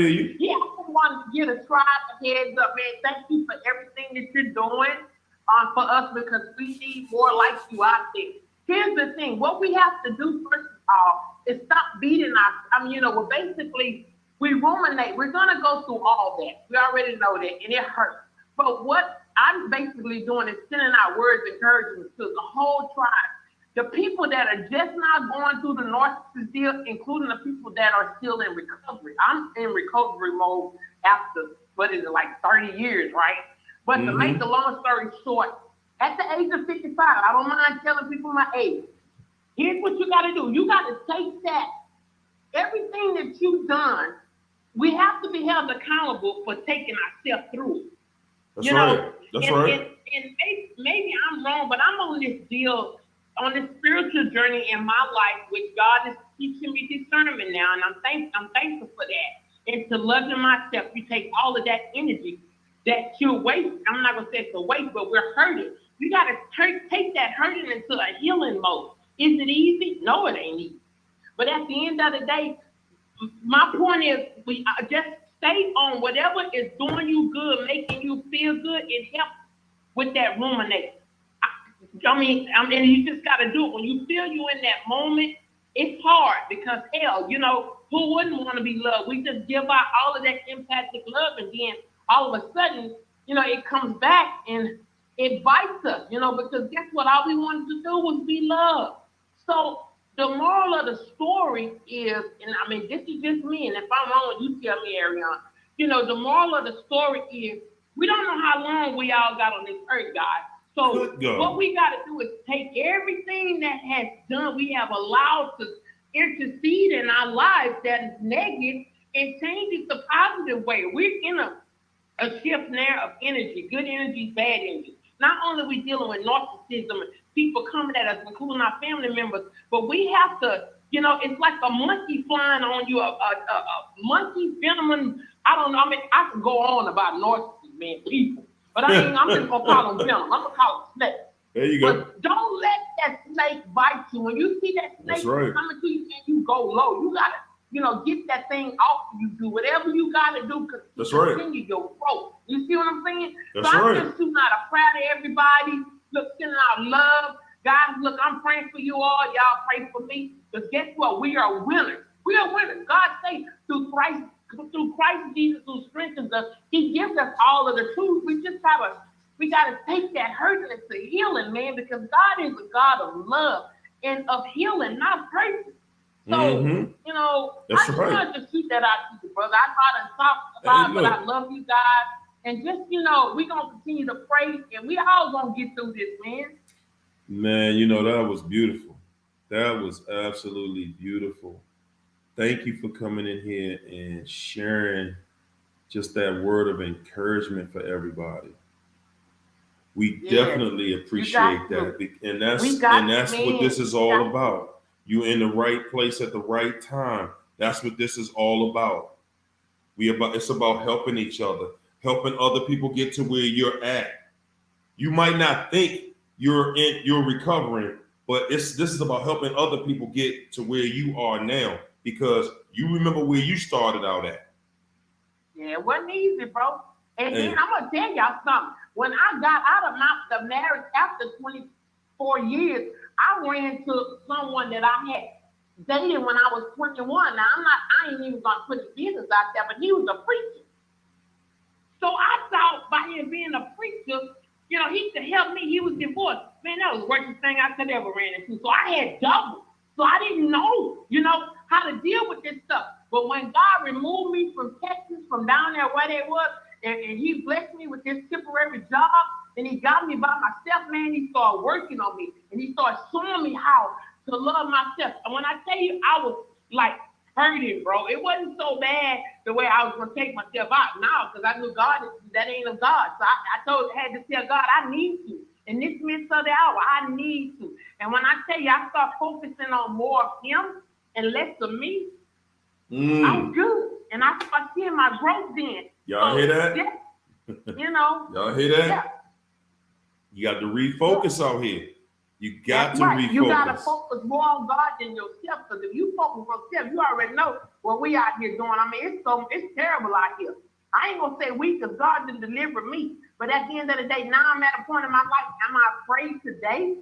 you. Yeah, I just wanted to get a tribe a heads up, man. Thank you for everything that you're doing for us, because we need more like you out there. Here's the thing. What we have to do first of all is stop beating us. Basically, we ruminate. We're going to go through all that. We already know that, and it hurts. But what I'm basically doing is sending out words of encouragement to the whole tribe. The people that are just now going through the narcissist deal, including the people that are still in recovery. I'm in recovery mode after, 30 years, right? But to make the long story short, at the age of 55, I don't mind telling people my age. Here's what you got to do. You got to take that. Everything that you've done, we have to be held accountable for taking ourselves through it. That's right. That's right. And maybe I'm wrong, but I'm on this deal, on this spiritual journey in my life, which God is teaching me discernment now, and I'm thankful for that. And to loving myself, you take all of that energy that you're wasting. I'm not gonna say it's a waste, but we're hurting. You gotta take that hurting into a healing mode. Is it easy? No, it ain't easy. But at the end of the day, my point is, we just stay on whatever is doing you good, making you feel good. It helps with that rumination. You just got to do it. When you feel you in that moment, it's hard because, hell, who wouldn't want to be loved? We just give out all of that empathic love, and then all of a sudden, it comes back and it bites us, because guess what? All we wanted to do was be loved. So the moral of the story is, and this is just me, and if I'm wrong, you tell me, Ariana. The moral of the story is, we don't know how long we all got on this earth, guys. So what we got to do is take everything that we have allowed to intercede in our lives that is negative, and change it to positive way. We're in a shift now of energy, good energy, bad energy. Not only are we dealing with narcissism and people coming at us, including our family members, but we have to it's like a monkey flying on you, a monkey venom. I don't know. I mean, I could go on about narcissists, man, people, but I'm just gonna call them venom. I'm gonna call them snakes. There you go. But don't let that snake bite you. When you see that snake coming to you and you go low, you gotta, get that thing off you. Do whatever you gotta do to continue your growth. You see what I'm saying? I'm just shooting out a prayer to everybody. Look, sending out love. Guys, look, I'm praying for you all. Y'all pray for me. Because guess what? We are winners. We are winners. God says through Christ Jesus who strengthens us, he gives us all of the tools. We gotta take that hurt into healing, man, because God is a God of love and of healing, not hurt. So, I just wanted to shoot that out to you, brother. I thought and talked about it, but I love you guys. And just, we're going to continue to pray, and we all going to get through this, man. Man, that was beautiful. That was absolutely beautiful. Thank you for coming in here and sharing just that word of encouragement for everybody. We definitely appreciate that. And that's what this is all about. You're in the right place at the right time. That's what this is all about. It's about helping each other, helping other people get to where you're at. You might not think you're recovering, but this is about helping other people get to where you are now, because you remember where you started out at. Yeah, it wasn't easy, bro. And then I'm gonna tell y'all something. When I got out of the marriage after 24 years, I ran to someone that I had dated when I was 21. Now I ain't even gonna put his business out there, but he was a preacher. So I thought by him being a preacher, he could help me. He was divorced. Man, that was the worst thing I could ever ran into. So I had double. So I didn't know, how to deal with this stuff. But when God removed me from Texas, from down there where they was, and he blessed me with this temporary job, and he got me by myself, man, he started working on me. And he started showing me how to love myself. And when I tell you, I was like hurting, bro. It wasn't so bad the way I was going to take myself out now, because I knew God, that ain't of God. So I had to tell God, I need you. In this midst of the hour, I need to. And when I tell you, I start focusing on more of him and less of me, I was good. And I start seeing my growth then. Y'all hear that? Yeah, Y'all hear that? Yeah. You got to refocus out here. You got to refocus. You got to focus more on God than yourself. Because if you focus on yourself, you already know what we out here doing. I mean, it's terrible out here. I ain't going to say we, because God didn't deliver me. But at the end of the day, now I'm at a point in my life, am I afraid today?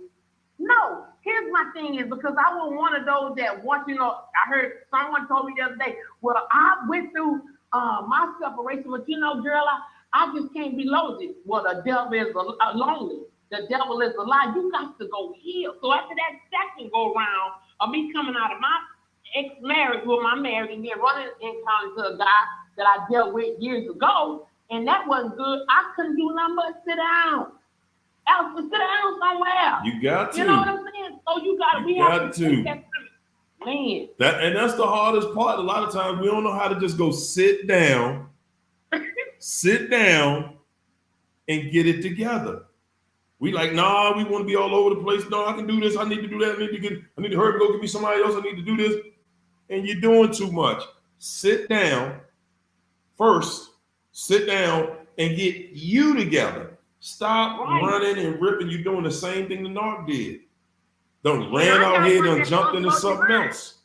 No. Here's my thing is, because I was one of those that once, I heard someone told me the other day, well, I went through my separation, but girl, I just can't be lonely. Well, the devil is lonely. The devil is a lie. You got to go heal. So after that second go round of me coming out of my ex-marriage with my marriage and then running into a guy that I dealt with years ago, and that wasn't good, I couldn't do nothing but sit down. Sit down somewhere. You got to. You know what I'm saying? So we have to take that time. Man. That's the hardest part. A lot of times we don't know how to just go sit down, and get it together. We like, nah, we want to be all over the place. No, I can do this. I need to do that. I need to hurry, go get me somebody else. I need to do this. And you're doing too much. Sit down first. Sit down and get you together. Stop running and ripping. You're doing the same thing the narc did. Done ran out here, done jumped into something else.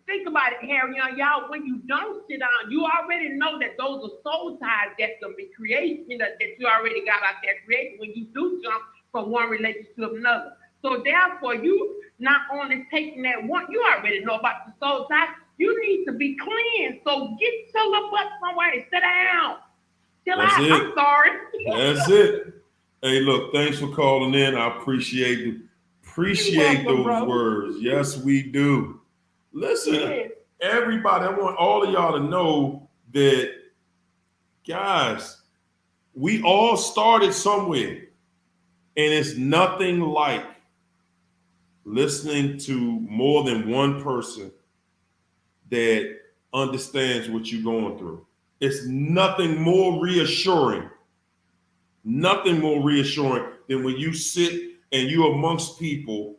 Think about it, Harry. Y'all, when you don't sit down, you already know that those are soul ties that's gonna be created, that you already got out there created when you do jump from one relationship to another. So therefore, you not only taking that one, you already know about the soul ties. You need to be cleansed. So get your little butt somewhere and sit down. I'm sorry. That's it. Hey, look, thanks for calling in. I appreciate those words. Yes, we do. Listen, everybody, I want all of y'all to know that, guys, we all started somewhere, and it's nothing like listening to more than one person that understands what you're going through. It's nothing more reassuring than when you sit and you're amongst people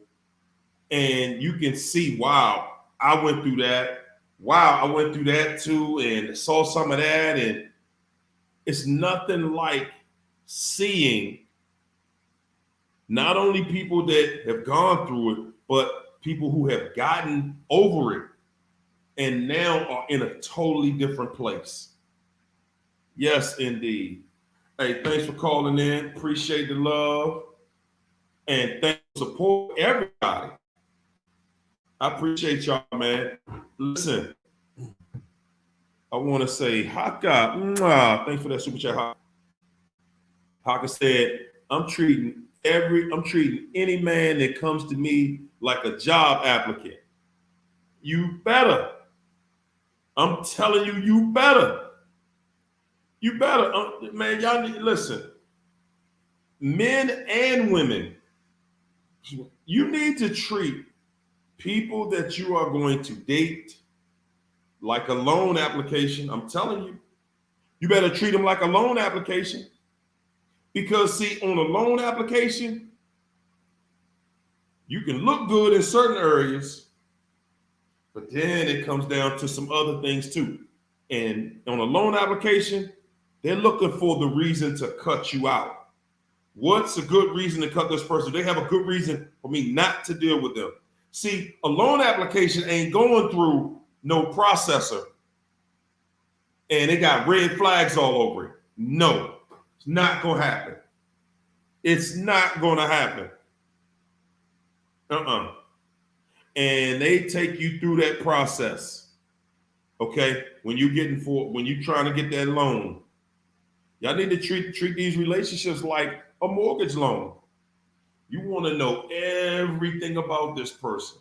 And you can see, wow, I went through that. Wow, I went through that too, and saw some of that. And it's nothing like seeing not only people that have gone through it, but people who have gotten over it and now are in a totally different place. Yes, indeed. Hey, thanks for calling in. Appreciate the love. And thanks for support, everybody. I appreciate y'all, man. Listen, I want to say, Haka, thanks for that super chat. Haka said, I'm treating any man that comes to me like a job applicant. You better. I'm telling you, you better. You better. Man, y'all need, listen. Men and women, you need to treat people that you are going to date like a loan application. I'm telling you, you better treat them like a loan application. Because, see, on a loan application, you can look good in certain areas, but then it comes down to some other things too. And on a loan application, they're looking for the reason to cut you out. What's a good reason to cut this person? They have a good reason for me not to deal with them. See, a loan application ain't going through no processor and it got red flags all over it. No, it's not going to happen. It's not going to happen. And they take you through that process. Okay, when you trying to get that loan, y'all need to treat these relationships like a mortgage loan. You want to know everything about this person.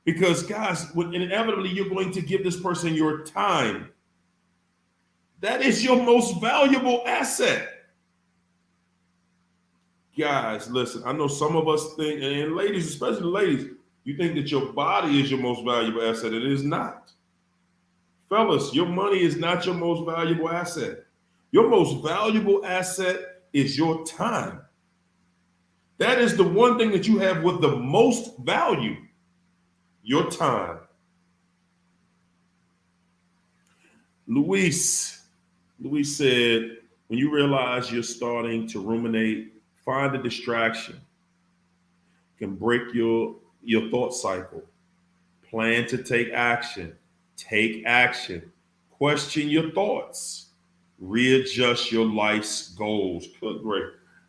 Because guys, inevitably you're going to give this person your time. That is your most valuable asset. Guys, listen, I know some of us think, and ladies, especially ladies, you think that your body is your most valuable asset. It is not. Fellas, your money is not your most valuable asset. Your most valuable asset is your time. That is the one thing that you have with the most value, your time. Luis said, when you realize you're starting to ruminate, find a distraction. Can break your thought cycle. Plan to take action. Take action. Question your thoughts. Readjust your life's goals. Good, great.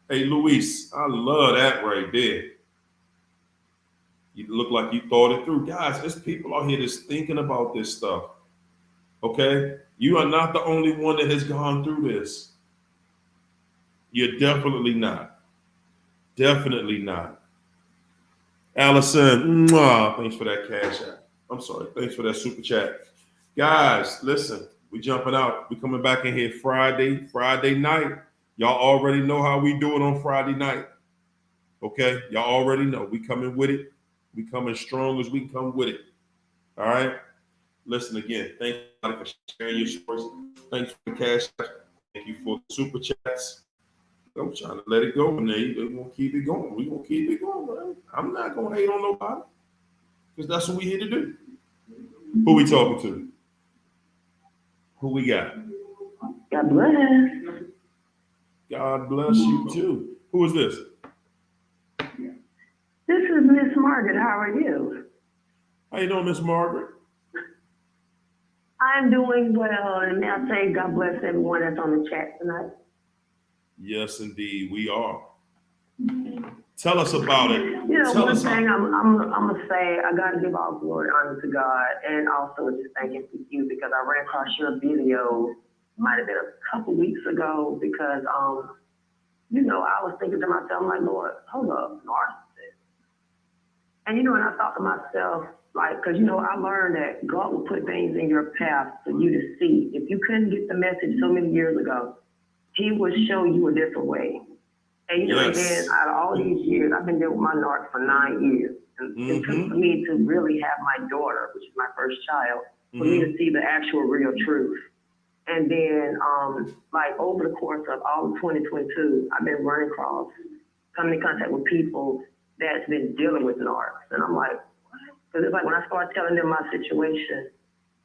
Hey, Luis, I love that right there. You look like you thought it through. Guys, there's people out here that's thinking about this stuff. Okay? You are not the only one that has gone through this. You're definitely not. Definitely not. Allison, thanks for that cash app. I'm sorry. Thanks for that super chat. Guys, listen, we jumping out. We coming back in here Friday night. Y'all already know how we do it on Friday night. Okay? Y'all already know. We coming with it. We coming strong as we can come with it. All right? Listen again. Thank you for sharing your stories. Thanks for the cash app. Thank you for the super chats. I'm trying to let it go, and they're going to keep it going. We're going to keep it going, man. I'm not going to hate on nobody because that's what we're here to do. Who we talking to? Who we got? God bless. God bless you, too. Who is this? This is Miss Margaret. How are you? How you doing, Miss Margaret? I'm doing well, and may I say God bless everyone that's on the chat tonight. Yes, indeed, we are. Tell us about it. You know, one thing I'm gonna say, I gotta give all glory and honor to God, and also just thank Him for you because I ran across your video, might have been a couple weeks ago, because you know, I was thinking to myself, I'm like, Lord, hold up, narcissist. And you know, and I thought to myself, like, because you know, I learned that God will put things in your path for you to see. If you couldn't get the message so many years ago, He will show you a different way. And you know, and then out of all these years, I've been there with my narc for 9 years. And it took for me to really have my daughter, which is my first child, for me to see the actual real truth. And then, like over the course of all of 2022, I've been running across, coming in contact with people that's been dealing with narcs. And I'm like, what? Because it's like when I start telling them my situation,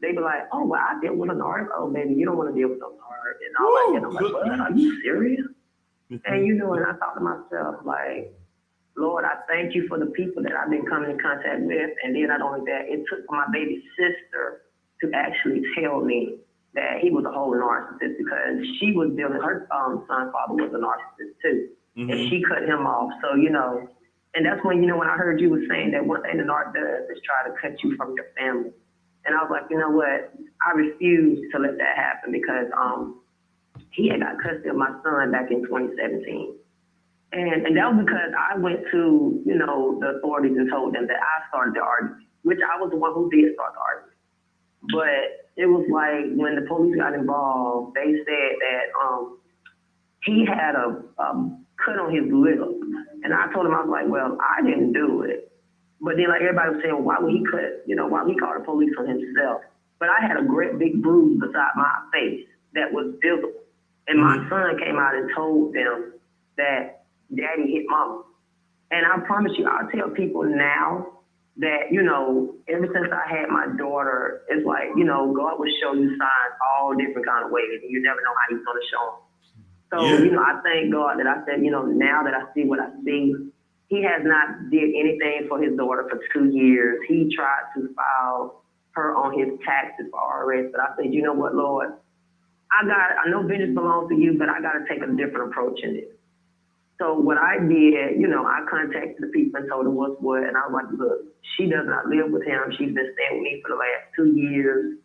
they be like, oh, well, I deal with a narc. Oh, baby, you don't want to deal with a narc. And all like that. And I'm like, what? Are you serious? And you know, and I thought to myself, like, Lord, I thank you for the people that I've been coming in contact with. And then not only that, it took for my baby sister to actually tell me that he was a whole narcissist because she was dealing, her son's father was a narcissist too. And she cut him off. So, you know, and that's when, you know, when I heard you was saying that one thing the narc does is try to cut you from your family. And I was like, you know what? I refuse to let that happen because he had got custody of my son back in 2017. And that was because I went to, you know, the authorities and told them that I started the argument, which I was the one who did start the argument. But it was like when the police got involved, they said that he had a cut on his lip. And I told him, I was like, well, I didn't do it. But then like everybody was saying, why would he cut, you know, why would he call the police on himself? But I had a great big bruise beside my face that was visible. And my son came out and told them that Daddy hit Mama. And I promise you, I'll tell people now that, you know, ever since I had my daughter, it's like, you know, God will show you signs all different kind of ways, and you never know how he's going to show them. So, you know, I thank God that I said, you know, now that I see what I see, he has not did anything for his daughter for 2 years. He tried to file her on his taxes for IRS, but I said, you know what, Lord, I know vengeance belongs to you, but I got to take a different approach in this. So what I did, you know, I contacted the people and told them what's what, and I was like, look, she does not live with him. She's been staying with me for the last 2 years.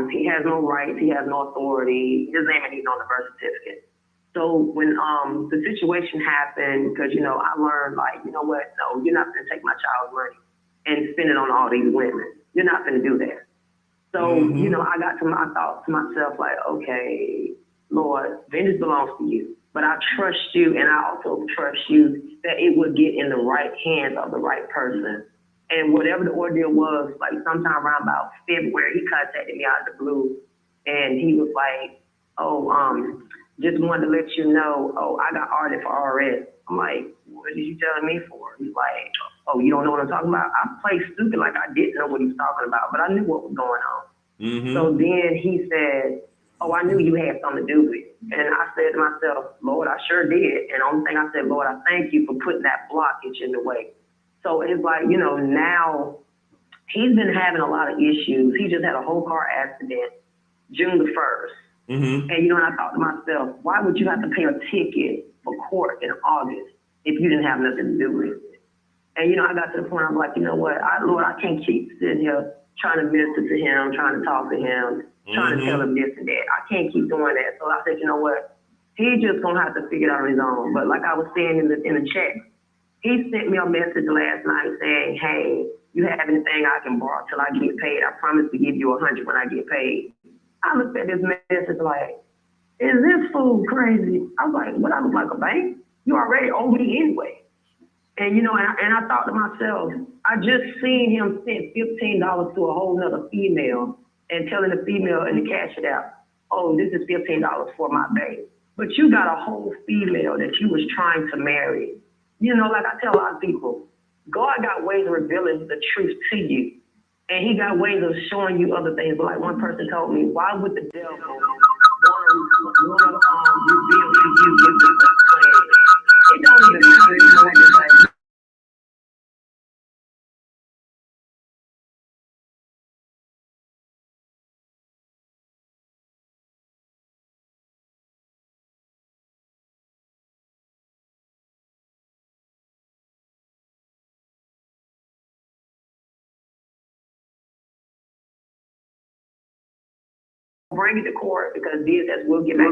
He has no rights. He has no authority. His name ain't even on the birth certificate. So when the situation happened, because, you know, I learned, like, you know what, no, you're not going to take my child's money and spend it on all these women. You're not going to do that. So, you know, I thought to myself, like, okay, Lord, vengeance belongs to you. But I trust you, and I also trust you that it would get in the right hands of the right person. And whatever the ordeal was, like sometime around about February, he contacted me out of the blue, and he was like, oh, just wanted to let you know, oh, I got audited for RS. I'm like, what are you telling me for? He's like, oh, you don't know what I'm talking about? I played stupid like I didn't know what he was talking about, but I knew what was going on. So then he said, oh, I knew you had something to do with it. And I said to myself, Lord, I sure did. And the only thing I said, Lord, I thank you for putting that blockage in the way. So it's like, you know, now he's been having a lot of issues. He just had a whole car accident June the 1st. And, you know, and I thought to myself, why would you have to pay a ticket for court in August if you didn't have nothing to do with it? And, you know, I got to the point, I'm like, you know what, Lord, I can't keep sitting here trying to minister to him, trying to talk to him, trying to tell him this and that. I can't keep doing that. So I said, you know what, he's just going to have to figure it out on his own. But like I was saying in the chat, he sent me a message last night saying, hey, you have anything I can borrow till I get paid? I promise to give you 100 when I get paid. I looked at this message like, is this fool crazy? I was like, what, I look like a bank? You already owe me anyway. And, you know, and I thought to myself, I just seen him send $15 to a whole nother female and telling the female in the cash it out, oh, this is $15 for my baby. But you got a whole female that you was trying to marry. You know, like I tell a lot of people, God got ways of revealing the truth to you. And he got ways of showing you other things. But like one person told me, why would the devil want to reveal to you what the plan? It don't even matter anymore because bring it to court because DSS will get back.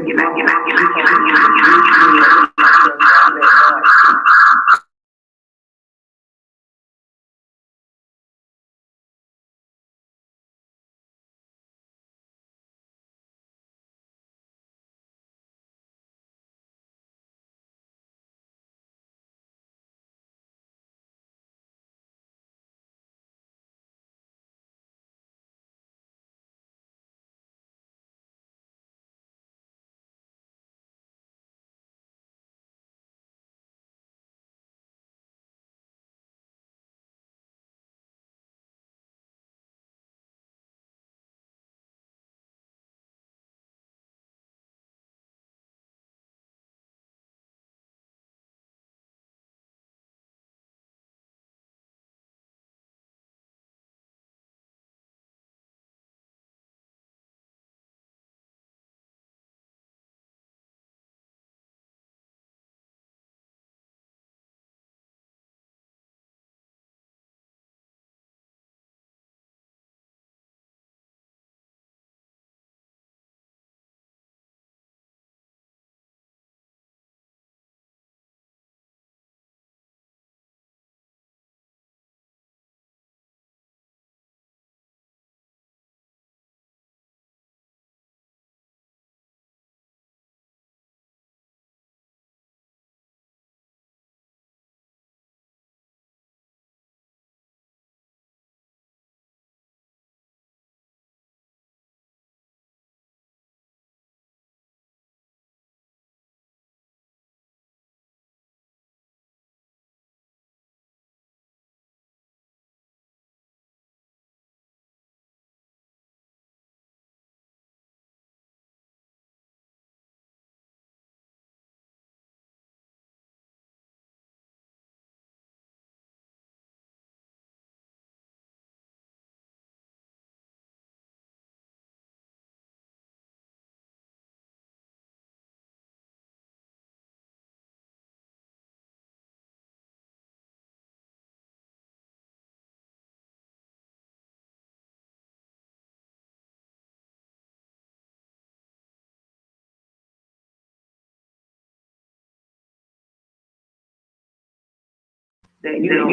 that, you know,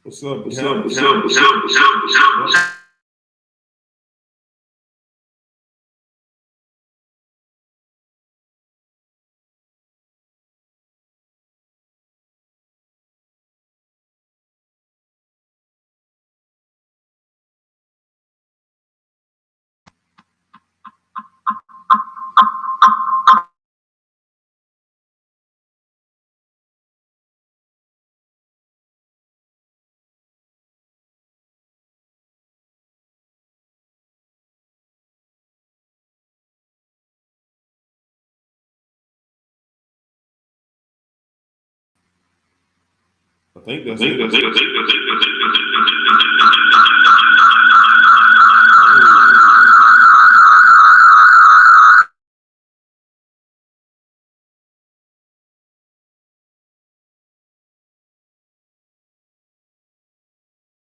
What's up? What's Cal? up? What's up? What's up? What's up? What's up? I think that's it.